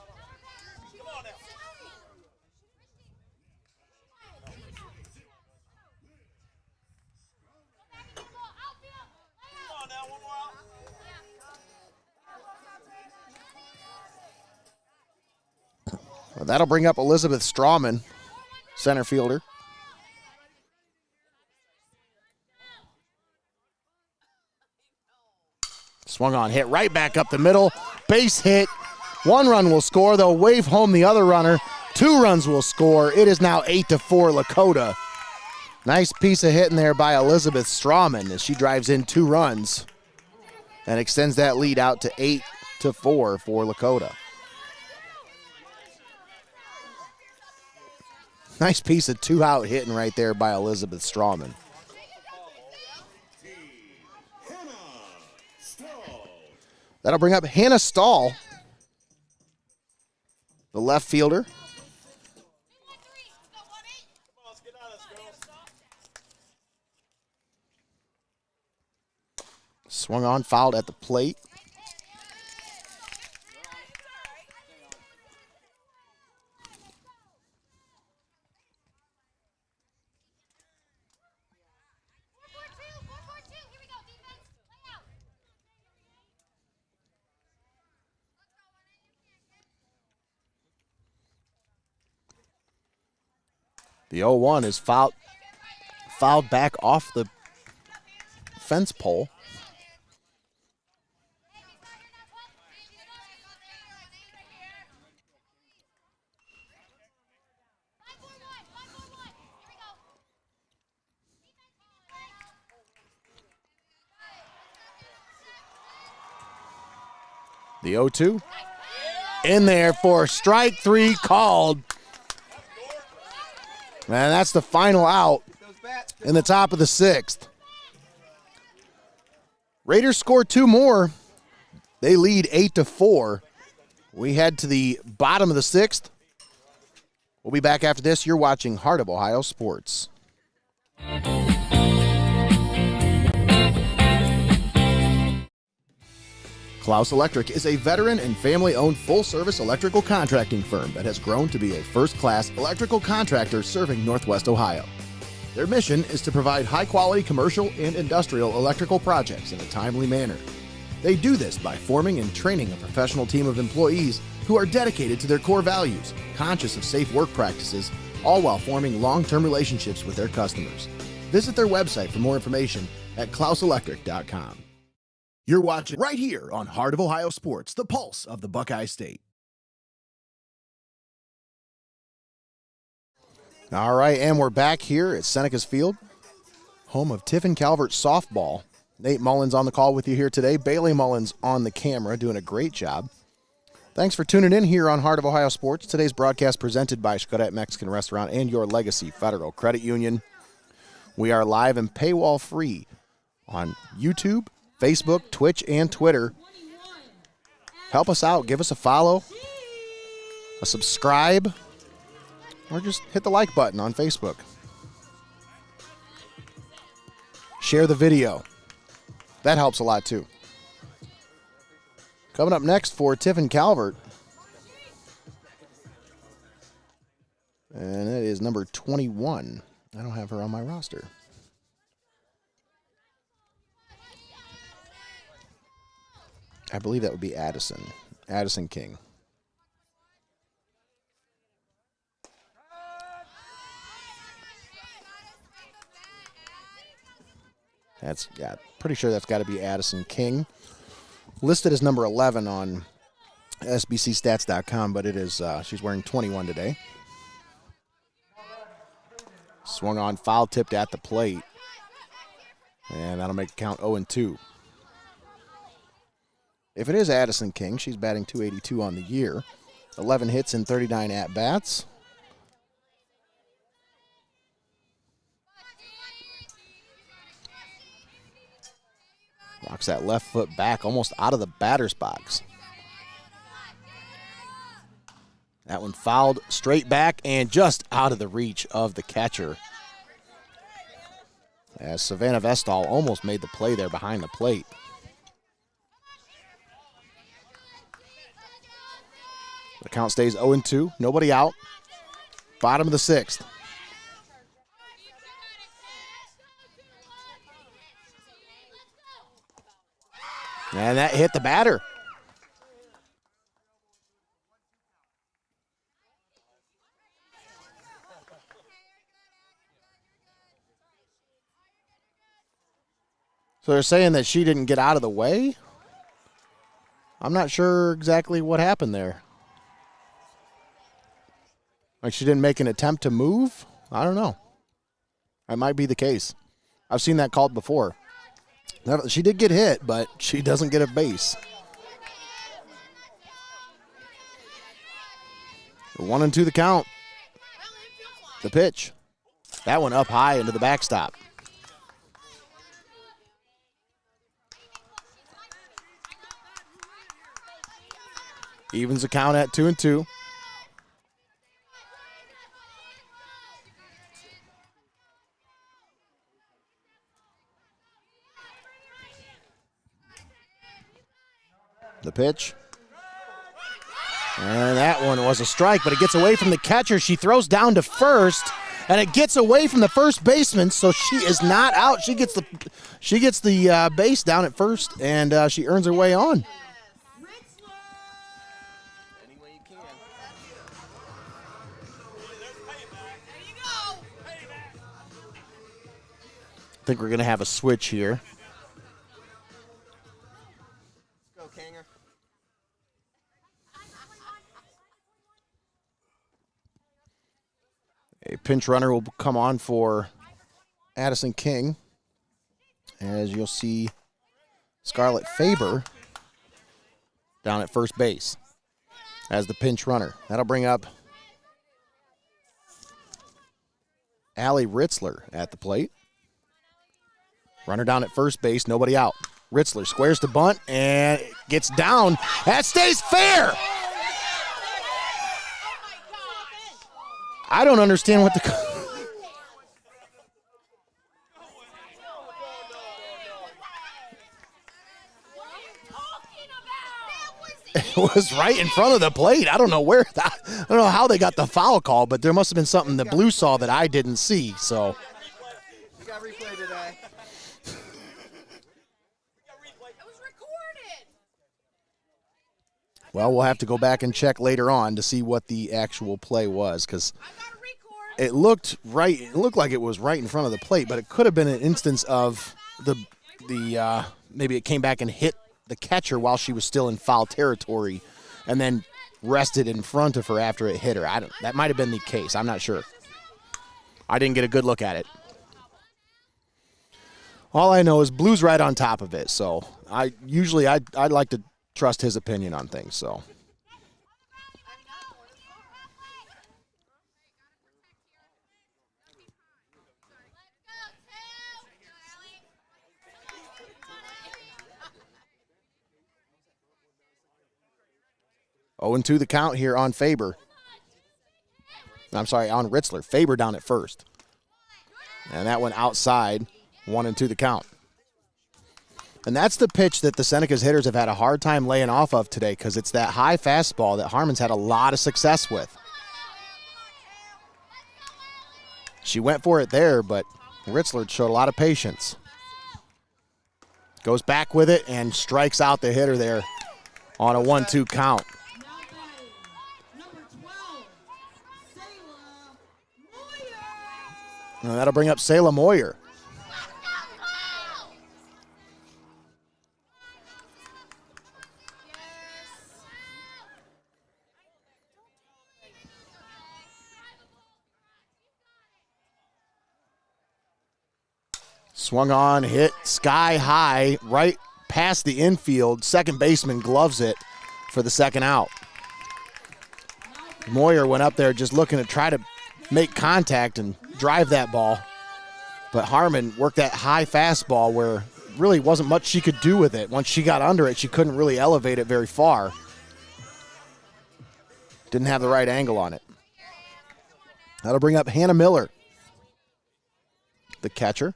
Well, that'll bring up Elizabeth Strawman, center fielder. Swung on, hit right back up the middle. Base hit. One run will score. They'll wave home the other runner. 2 runs will score. It is now 8-4 Lakota. Nice piece of hitting there by Elizabeth Strawman as she drives in 2 runs and extends that lead out to 8-4 for Lakota. Nice piece of 2-out hitting right there by Elizabeth Strawman. That'll bring up Hannah Stahl, the left fielder. Swung on, fouled at the plate. The 0-1 is fouled back off the fence pole. The 0-2 in there for strike 3 called. And that's the final out in the top of the 6th. Raiders score 2 more. They lead 8-4. We head to the bottom of the 6th. We'll be back after this. You're watching Heart of Ohio Sports. Clouse Electric is a veteran and family-owned full-service electrical contracting firm that has grown to be a first-class electrical contractor serving Northwest Ohio. Their mission is to provide high-quality commercial and industrial electrical projects in a timely manner. They do this by forming and training a professional team of employees who are dedicated to their core values, conscious of safe work practices, all while forming long-term relationships with their customers. Visit their website for more information at clouseelectric.com. You're watching right here on Heart of Ohio Sports, the pulse of the Buckeye State. All right, and we're back here at Senecas Field, home of Tiffin Calvert softball. Nate Mullins on the call with you here today. Bailey Mullins on the camera, doing a great job. Thanks for tuning in here on Heart of Ohio Sports. Today's broadcast presented by Xcaret Mexican Restaurant and Your Legacy Federal Credit Union. We are live and paywall free on YouTube, Facebook, Twitch, and Twitter. Help us out. Give us a follow, a subscribe, or just hit the like button on Facebook. Share the video. That helps a lot too. Coming up next for Tiffin Calvert, and it is number 21. I don't have her on my roster. I believe that would be Addison King. Pretty sure that's got to be Addison King. Listed as number 11 on SBCstats.com, but it is she's wearing 21 today. Swung on, foul tipped at the plate, and that'll make it count 0-2. If it is Addison King, she's batting .282 on the year, 11 hits and 39 at-bats. Rocks that left foot back almost out of the batter's box. That one fouled straight back and just out of the reach of the catcher. As Savannah Vestal almost made the play there behind the plate. The count stays 0-2. Nobody out. Bottom of the sixth. And that hit the batter. So they're saying that she didn't get out of the way? I'm not sure exactly what happened there. Like she didn't make an attempt to move? I don't know. That might be the case. I've seen that called before. She did get hit, but she doesn't get a base. 1-2 the count. The pitch. That one up high into the backstop. Evens the count at 2-2. The pitch. And that one was a strike, but it gets away from the catcher. She throws down to first, and it gets away from the first baseman, so she is not out. She gets the base down at first, and she earns her way on. I think we're going to have a switch here. A pinch runner will come on for Addison King. As you'll see, Scarlett Faber down at first base as the pinch runner. That'll bring up Allie Ritzler at the plate. Runner down at first base, nobody out. Ritzler squares the bunt and gets down. That stays fair. I don't understand what the... was right in front of the plate. I don't know I don't know how they got the foul call, but there must have been something the Blue saw that I didn't see. So. We got replay today. Well, we'll have to go back and check later on to see what the actual play was, because it looked right. It looked like it was right in front of the plate, but it could have been an instance of the maybe it came back and hit the catcher while she was still in foul territory, and then rested in front of her after it hit her. That might have been the case. I'm not sure. I didn't get a good look at it. All I know is Blue's right on top of it, so I'd like to trust his opinion on things. So. Oh, and 2 the count here on Faber. I'm sorry, on Ritzler. Faber down at first. And that went outside, 1-2 the count. And that's the pitch that the Senecas hitters have had a hard time laying off of today, because it's that high fastball that Harmon's had a lot of success with. She went for it there, but Ritzler showed a lot of patience. Goes back with it and strikes out the hitter there on a 1-2 count. And that'll bring up Selah Moyer. Swung on, hit sky high, right past the infield. Second baseman gloves it for the second out. Moyer went up there just looking to try to make contact and drive that ball. But Harmon worked that high fastball where really wasn't much she could do with it. Once she got under it, she couldn't really elevate it very far. Didn't have the right angle on it. That'll bring up Hannah Miller, the catcher.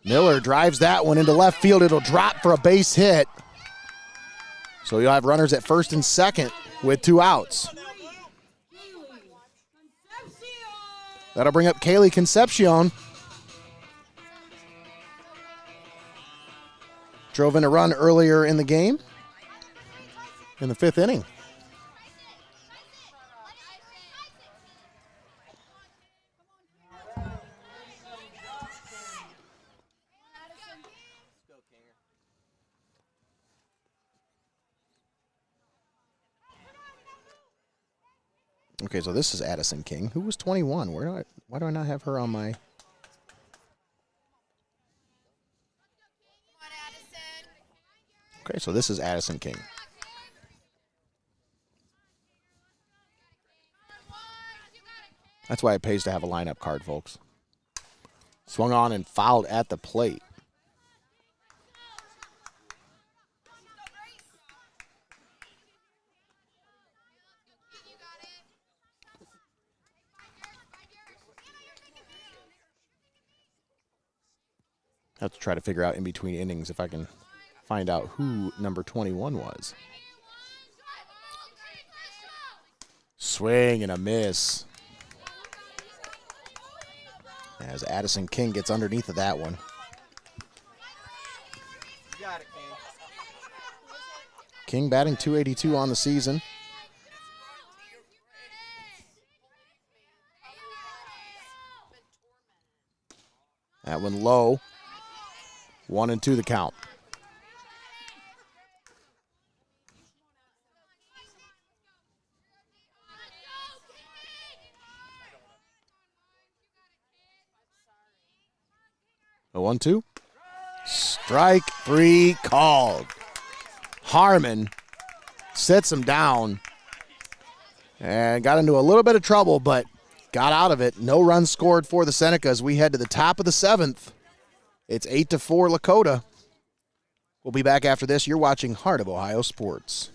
Miller drives that one into left field. It'll drop for a base hit. So you'll have runners at first and second with 2 outs. That'll bring up Kaylee Concepcion. Drove in a run earlier in the game in the 5th inning. Okay, so this is Addison King, who was 21. Why do I not have her on my? Okay, so this is Addison King. That's why it pays to have a lineup card, folks. Swung on and fouled at the plate. I have to try to figure out in between innings if I can find out who number 21 was. Swing and a miss. As Addison King gets underneath of that one. You got it, King. King batting .282 on the season. That one low. 1-2 the count. A 1-2. Strike 3 called. Harmon sets him down and got into a little bit of trouble, but got out of it. No runs scored for the Senecas. We head to the top of the 7th. It's 8-4 Lakota. We'll be back after this. You're watching Heart of Ohio Sports.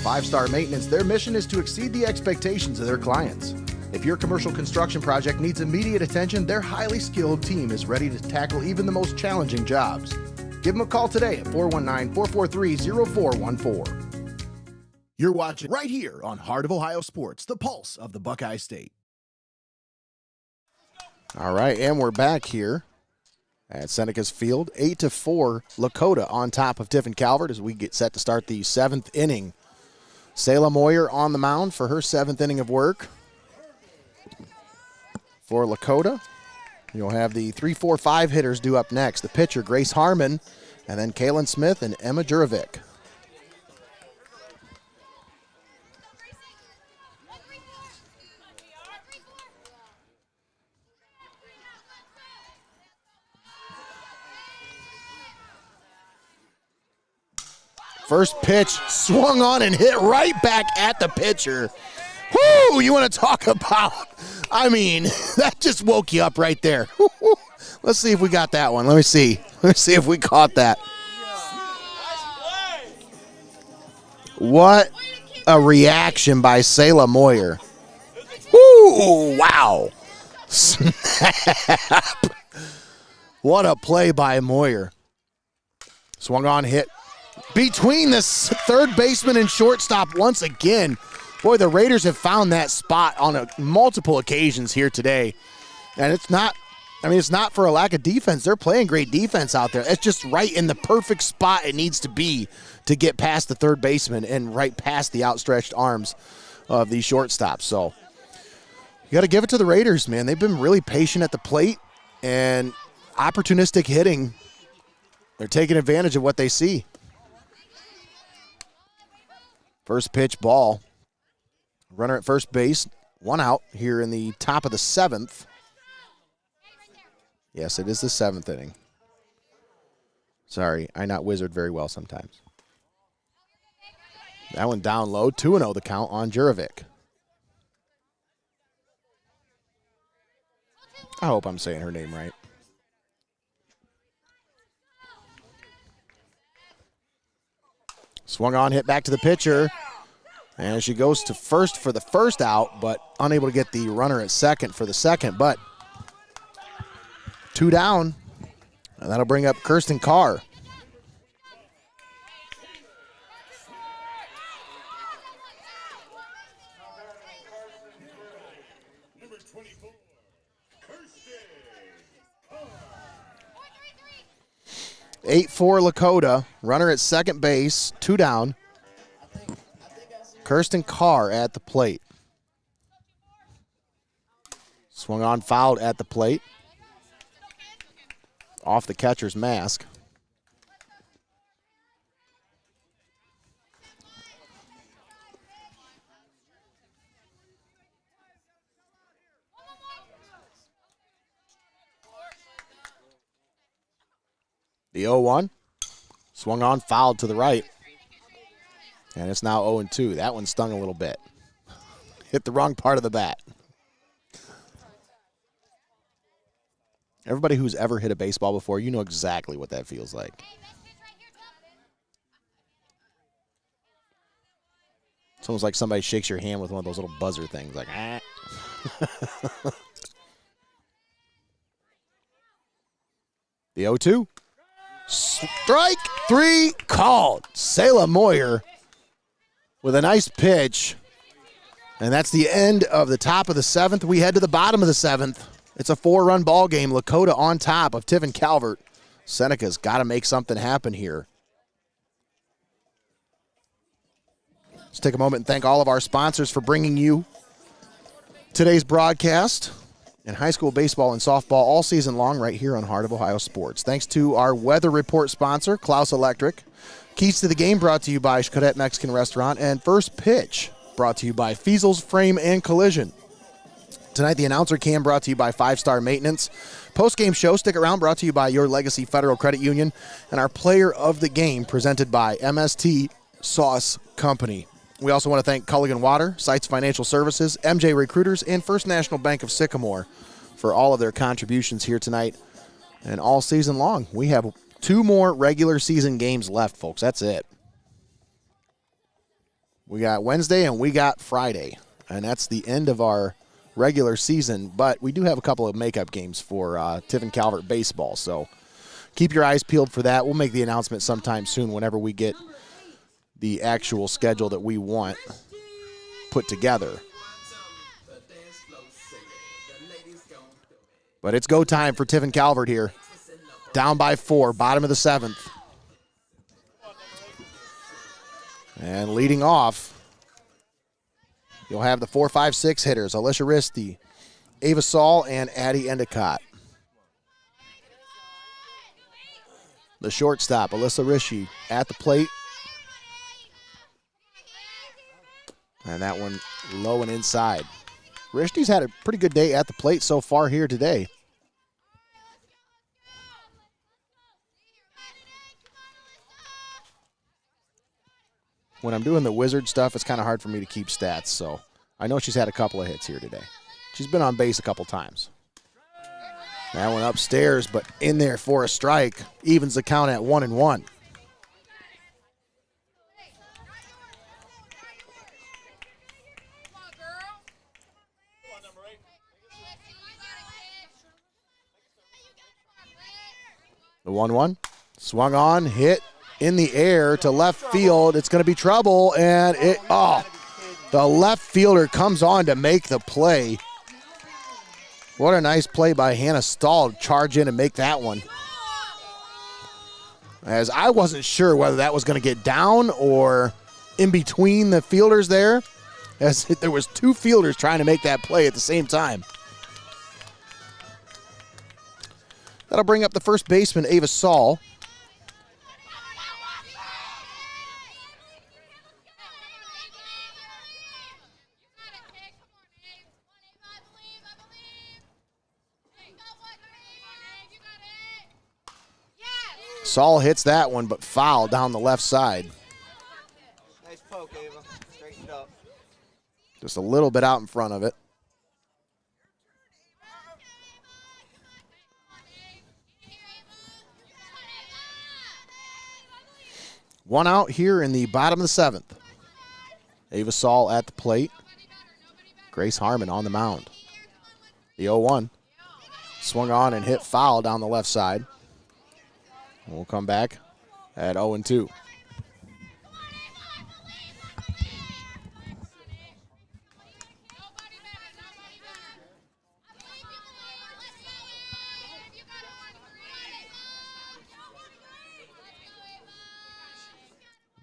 Five-Star Maintenance, their mission is to exceed the expectations of their clients. If your commercial construction project needs immediate attention, their highly skilled team is ready to tackle even the most challenging jobs. Give them a call today at 419-443-0414. You're watching right here on Heart of Ohio Sports, the pulse of the Buckeye State. All right, and we're back here at Senecas Field. 8-4, Lakota on top of Tiffin Calvert as we get set to start the 7th inning. Selah Moyer on the mound for her 7th inning of work. For Lakota, you'll have the 3-4-5 hitters due up next. The pitcher, Grace Harmon, and then Kaylin Smith and Emma Jurovic. First pitch swung on and hit right back at the pitcher. Whoo, you want to talk about, I mean, that just woke you up right there. Let's see if we got that one. Let me see. Let's see if we caught that. What a reaction by Selah Moyer. Whoo, wow. Snap. What a play by Moyer. Swung on, hit between the third baseman and shortstop once again. Boy, the Raiders have found that spot on multiple occasions here today. And it's not for a lack of defense. They're playing great defense out there. It's just right in the perfect spot it needs to be to get past the third baseman and right past the outstretched arms of the shortstop. So you got to give it to the Raiders, man. They've been really patient at the plate and opportunistic hitting. They're taking advantage of what they see. First pitch, ball. Runner at first base, 1 out here in the top of the 7th. Yes, it is the 7th inning. Sorry, I not wizard very well sometimes. That one down low, 2-0 the count on Jurovic. I hope I'm saying her name right. Swung on, hit back to the pitcher. And she goes to first for the first out, but unable to get the runner at second for the second. But 2 down, and that'll bring up Kirsten Carr. Number 24, Kirsten Carr. 8-4 Lakota, runner at second base, 2 down. Kirsten Carr at the plate. Swung on, fouled at the plate. Off the catcher's mask. The 0-1. Swung on, fouled to the right. And it's now 0-2. That one stung a little bit. Hit the wrong part of the bat. Everybody who's ever hit a baseball before, you know exactly what that feels like. It's almost like somebody shakes your hand with one of those little buzzer things, like, ah. The 0-2. Strike 3 called. Selah Moyer with a nice pitch. And that's the end of the top of the 7th. We head to the bottom of the 7th. It's a 4-run ball game. Lakota on top of Tiffin Calvert. Senecas got to make something happen here. Let's take a moment and thank all of our sponsors for bringing you today's broadcast and high school baseball and softball all season long right here on Heart of Ohio Sports. Thanks to our weather report sponsor, Clouse Electric. Keys to the Game brought to you by Xcaret Mexican Restaurant. And First Pitch brought to you by Feasel's Frame and Collision. Tonight, the announcer cam brought to you by Five-Star Maintenance. Post-game show, stick around, brought to you by Your Legacy Federal Credit Union. And our player of the game presented by MST Sauce Company. We also want to thank Culligan Water, Seitz Financial Services, MJ Recruiters, and First National Bank of Sycamore for all of their contributions here tonight and all season long. We have 2 more regular season games left, folks. That's it. We got Wednesday and we got Friday, and that's the end of our regular season, but we do have a couple of makeup games for Tiffin Calvert baseball, so keep your eyes peeled for that. We'll make the announcement sometime soon whenever we get the actual schedule that we want put together. But it's go time for Tiffin Calvert here. Down by 4, bottom of the 7th. And leading off, you'll have the 4, 5, 6 hitters, Alicia Risti, Ava Saul, and Addie Endicott. The shortstop, Alyssa Rishi, at the plate. And that one low and inside. Rishti's had a pretty good day at the plate so far here today. When I'm doing the wizard stuff, it's kind of hard for me to keep stats, so I know she's had a couple of hits here today. She's been on base a couple times. That one upstairs, but in there for a strike. Evens the count at 1-1. The 1-1. Swung on, hit in the air to left field. It's going to be trouble, and the left fielder comes on to make the play. What a nice play by Hannah Stahl to charge in and make that one. As I wasn't sure whether that was going to get down or in between the fielders there, as there was 2 fielders trying to make that play at the same time. That'll bring up the first baseman, Ava Saul. Saul hits that one, but foul down the left side. Nice poke, Ava. Straighten it up. Just a little bit out in front of it. One out here in the bottom of the 7th. Ava Saul at the plate. Grace Harmon on the mound. The 0-1. Swung on and hit foul down the left side. We'll come back at 0-2.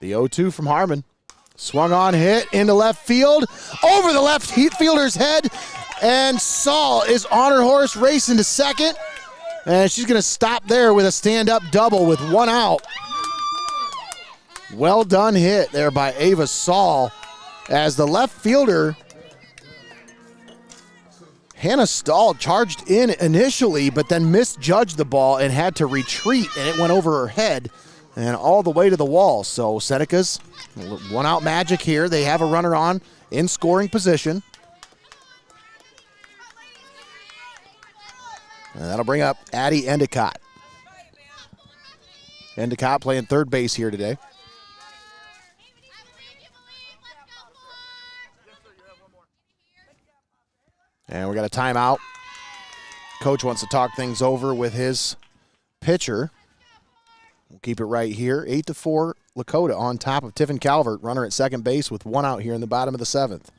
The 0-2 from Harmon. Swung on, hit into left field. Over the left fielder's head. And Saul is on her horse racing to second. And she's going to stop there with a stand-up double with 1 out. Well done hit there by Ava Saul. As the left fielder, Hannah Stahl, charged in initially, but then misjudged the ball and had to retreat, and it went over her head and all the way to the wall. So Senecas, 1 out magic here. They have a runner on in scoring position. And that'll bring up Addie Endicott. Endicott playing third base here today. And we got a timeout. Coach wants to talk things over with his pitcher. We'll keep it right here. 8-4 Lakota on top of Tiffin Calvert. Runner at second base with 1 out here in the bottom of the 7th.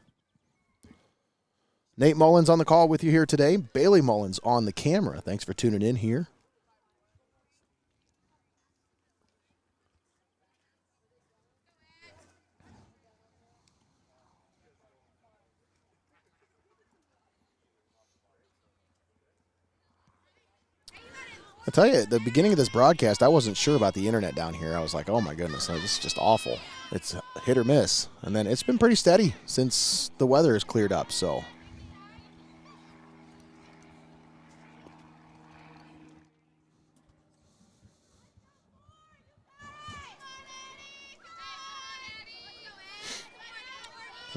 Nate Mullins on the call with you here today. Bailey Mullins on the camera. Thanks for tuning in here. I'll tell you, at the beginning of this broadcast, I wasn't sure about the internet down here. I was like, oh my goodness, this is just awful. It's hit or miss. And then it's been pretty steady since the weather has cleared up, so.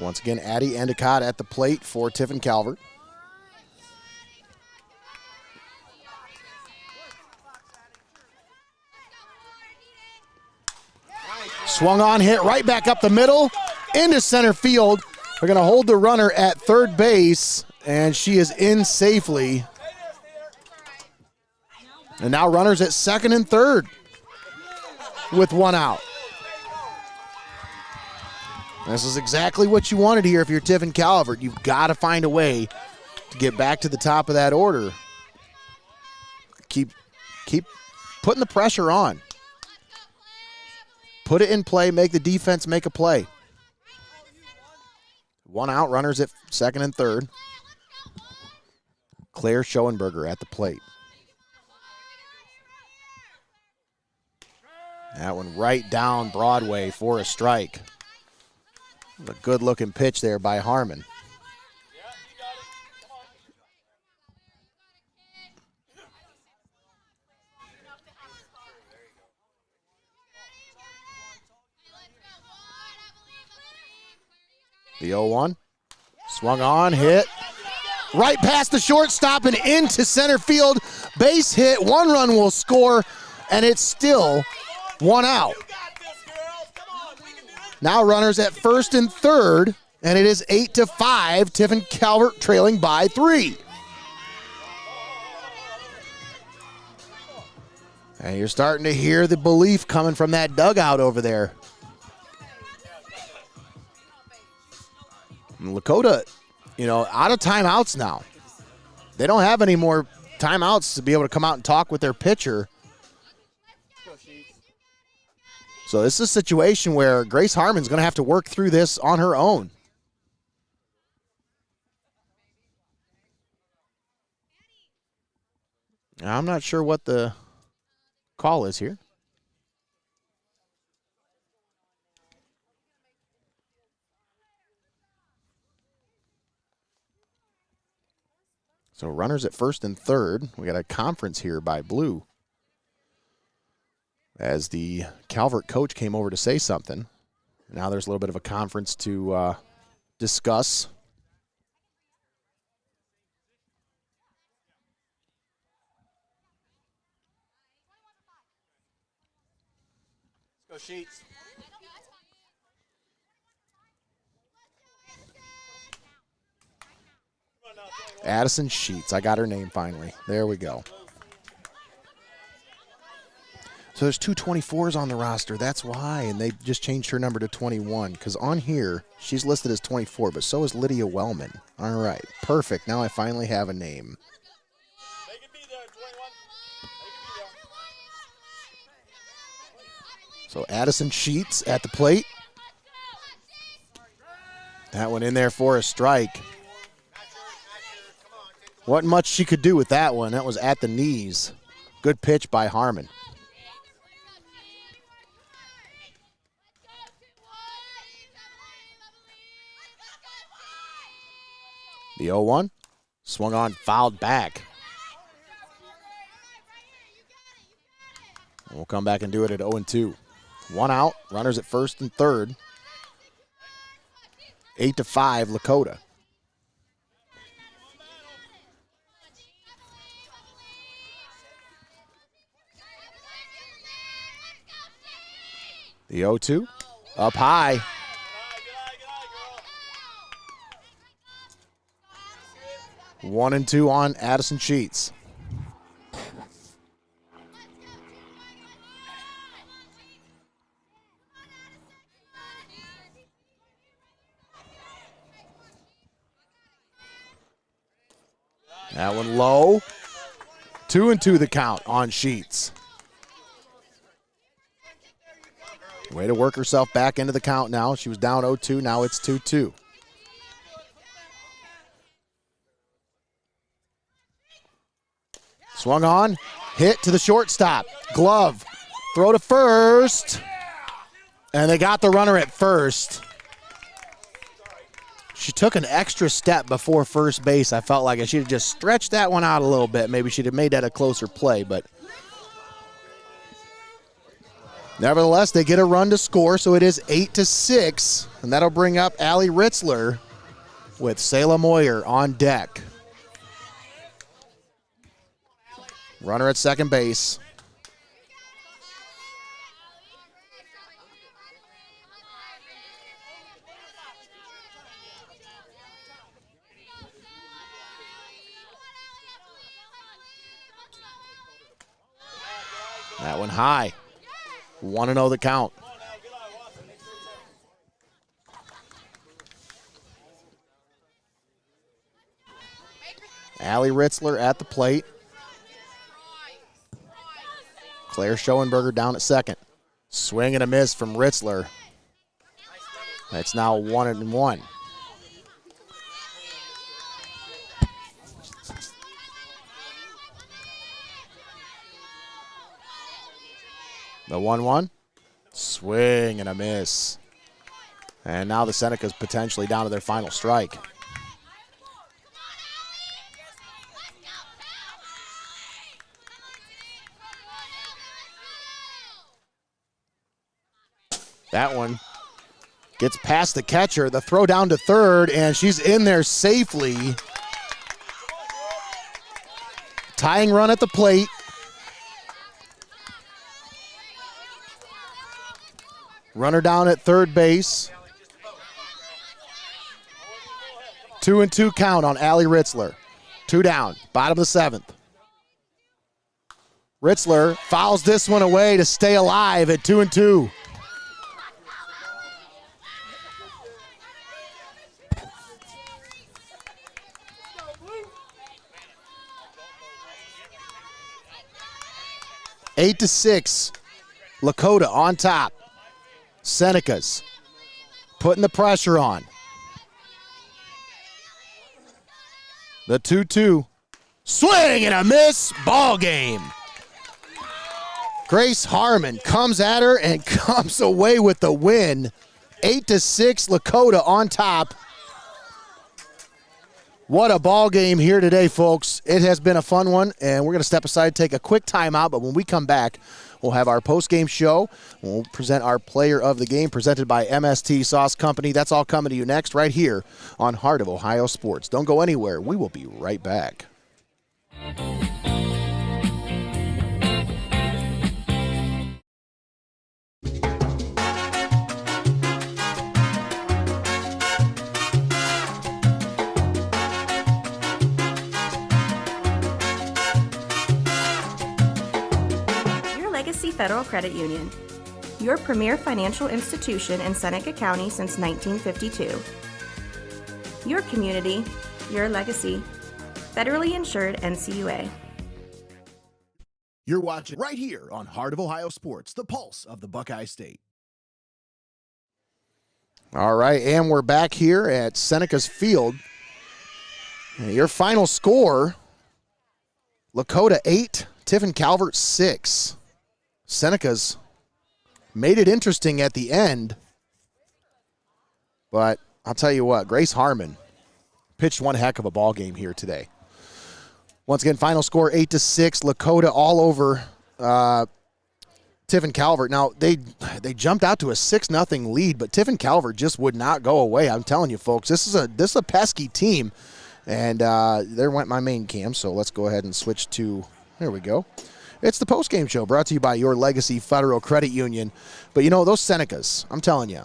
Once again, Addie Endicott at the plate for Tiffin Calvert. Swung on, hit right back up the middle. into center field. We're going to hold the runner at third base, and she is in safely. And now runners at second and third with one out. This is exactly what you wanted here if you're Tiffin Calvert. You've got to find a way to get back to the top of that order. Keep putting the pressure on. Put it in play, make the defense make a play. One out, runners at second and third. Claire Schoenberger at the plate. That one right down Broadway for a strike. A good-looking pitch there by Harmon. The 0-1. Swung on, hit. Right past the shortstop and into center field. Base hit. One run will score, and it's still one out. Now runners at first and third, and it is 8-5. Tiffin Calvert trailing by 3. And you're starting to hear the belief coming from that dugout over there. And Lakota, out of timeouts now. They don't have any more timeouts to be able to come out and talk with their pitcher. So this is a situation where Grace Harmon's going to have to work through this on her own. Now, I'm not sure what the call is here. So runners at first and third. We got a conference here by Blue. As the Calvert coach came over to say something. Now there's a little bit of a conference to discuss. Let's go, Sheets. Addison Sheets. I got her name finally. There we go. So there's two 24s on the roster. That's why. And they just changed her number to 21. Because on here, she's listed as 24, but so is Lydia Wellman. All right. Perfect. Now I finally have a name. They can be there, 21. They can be there. So Addison Sheets at the plate. That one in there for a strike. Wasn't much she could do with that one. That was at the knees. Good pitch by Harmon. The 0-1. Swung on, fouled back. We'll come back and do it at 0-2. One out, runners at first and third. 8-5, Lakota. The 0-2, up high. 1-2 on Addison Sheets. That one low. 2-2 the count on Sheets. Way to work herself back into the count now. She was down 0-2. Now it's 2-2. Swung on. Hit to the shortstop. Glove. Throw to first. And they got the runner at first. She took an extra step before first base. I felt like she'd have just stretched that one out a little bit. Maybe she'd have made that a closer play, but nevertheless, they get a run to score, so it is 8-6, and that'll bring up Allie Ritzler with Selah Moyer on deck. Runner at second base. That one high. 1-0 the count. Allie Ritzler at the plate. Claire Schoenberger down at second. Swing and a miss from Ritzler. It's now 1-1. The 1-1. Swing and a miss. And now the Senecas potentially down to their final strike. That one gets past the catcher. The throw down to third, and she's in there safely. Tying run at the plate. Runner down at third base. 2-2 count on Allie Ritzler. 2 down, bottom of the seventh. Ritzler fouls this one away to stay alive at 2-2. Eight to 6, Lakota on top. Senecas putting the pressure on. The 2-2. Swing and a miss. Ball game. Grace Harmon comes at her and comes away with the win. 8 to 6, Lakota on top. What a ball game here today, folks. It has been a fun one, and we're going to step aside, take a quick timeout, but when we come back, we'll have our post-game show. We'll present our player of the game presented by MST Sauce Company. That's all coming to you next right here on Heart of Ohio Sports. Don't go anywhere. We will be right back. Federal Credit Union, your premier financial institution in Seneca County since 1952. Your community, your legacy. Federally insured NCUA. You're watching right here on Heart of Ohio Sports, the pulse of the Buckeye State. All right, and we're back here at Seneca's Field. Your final score, Lakota 8, Tiffin Calvert 6. Senecas made it interesting at the end, but I'll tell you what, Grace Harmon pitched one heck of a ball game here today. Once again, final score 8 to 6, Lakota all over Tiffin Calvert. Now they jumped out to a 6-0 lead, but Tiffin Calvert just would not go away. I'm telling you, folks, this is a pesky team, and there went my main cam. So let's go ahead and switch to. There we go. It's the postgame show brought to you by Your Legacy Federal Credit Union. But, you know, those Senecas, I'm telling you,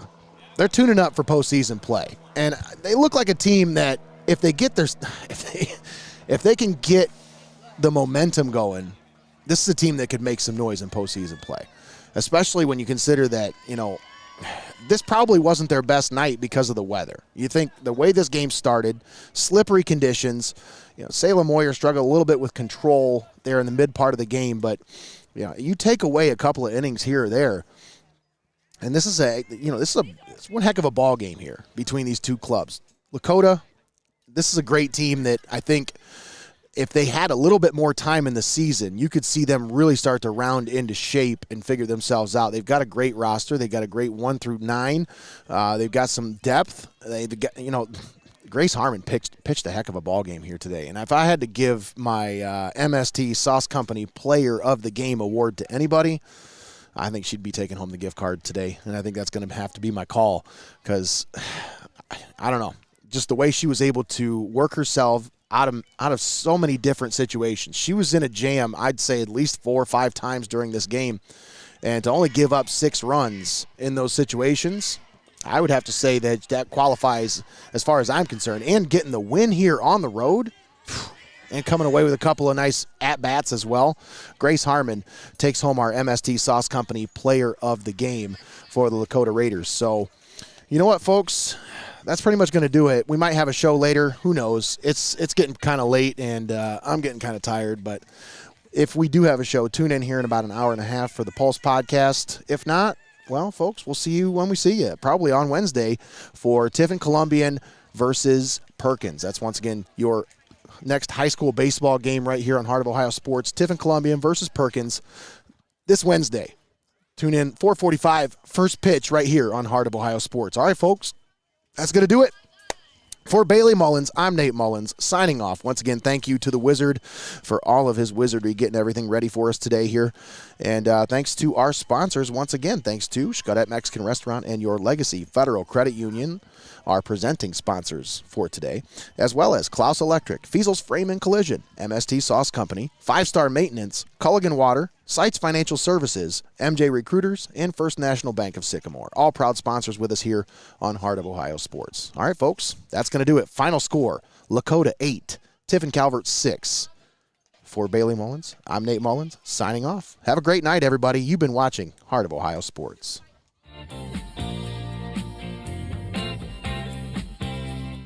they're tuning up for postseason play. And they look like a team that if they can get the momentum going, this is a team that could make some noise in postseason play, especially when you consider that, you know, this probably wasn't their best night because of the weather. You think the way this game started, slippery conditions, you know, Salem Moyer struggled a little bit with control there in the mid part of the game, but you know, you take away a couple of innings here or there, and this is it's one heck of a ball game here between these two clubs. Lakota, this is a great team that I think if they had a little bit more time in the season, you could see them really start to round into shape and figure themselves out. They've got a great roster. They've got a great 1 through 9. They've got some depth. They've got, you know, Grace Harmon pitched a heck of a ball game here today. And if I had to give my MST Sauce Company Player of the Game award to anybody, I think she'd be taking home the gift card today. And I think that's going to have to be my call because, I don't know, just the way she was able to work herself out of so many different situations. She was in a jam, I'd say, at least 4 or 5 times during this game. And to only give up 6 runs in those situations, I would have to say that qualifies as far as I'm concerned. And getting the win here on the road, and coming away with a couple of nice at-bats as well. Grace Harmon takes home our MST Sauce Company Player of the Game for the Lakota Raiders. So, you know what, folks? That's pretty much going to do it. We might have a show later. Who knows? It's getting kind of late, and I'm getting kind of tired. But if we do have a show, tune in here in about an hour and a half for the Pulse podcast. If not, well, folks, we'll see you when we see you, probably on Wednesday for Tiffin Columbian versus Perkins. That's once again your next high school baseball game right here on Heart of Ohio Sports. Tiffin Columbian versus Perkins this Wednesday. Tune in 4:45, first pitch right here on Heart of Ohio Sports. All right, folks, that's going to do it. For Bailey Mullins, I'm Nate Mullins, signing off. Once again, thank you to the Wizard for all of his wizardry, getting everything ready for us today here. And thanks to our sponsors, once again, thanks to Xcaret Mexican Restaurant and Your Legacy Federal Credit Union, our presenting sponsors for today, as well as Clouse Electric, Feasel's Frame and Collision, MST Sauce Company, 5-Star Maintenance, Culligan Water, Seitz Financial Services, MJ Recruiters, and First National Bank of Sycamore. All proud sponsors with us here on Heart of Ohio Sports. All right, folks, that's going to do it. Final score, Lakota 8, Tiffin Calvert 6. For Bailey Mullins, I'm Nate Mullins, signing off. Have a great night, everybody. You've been watching Heart of Ohio Sports.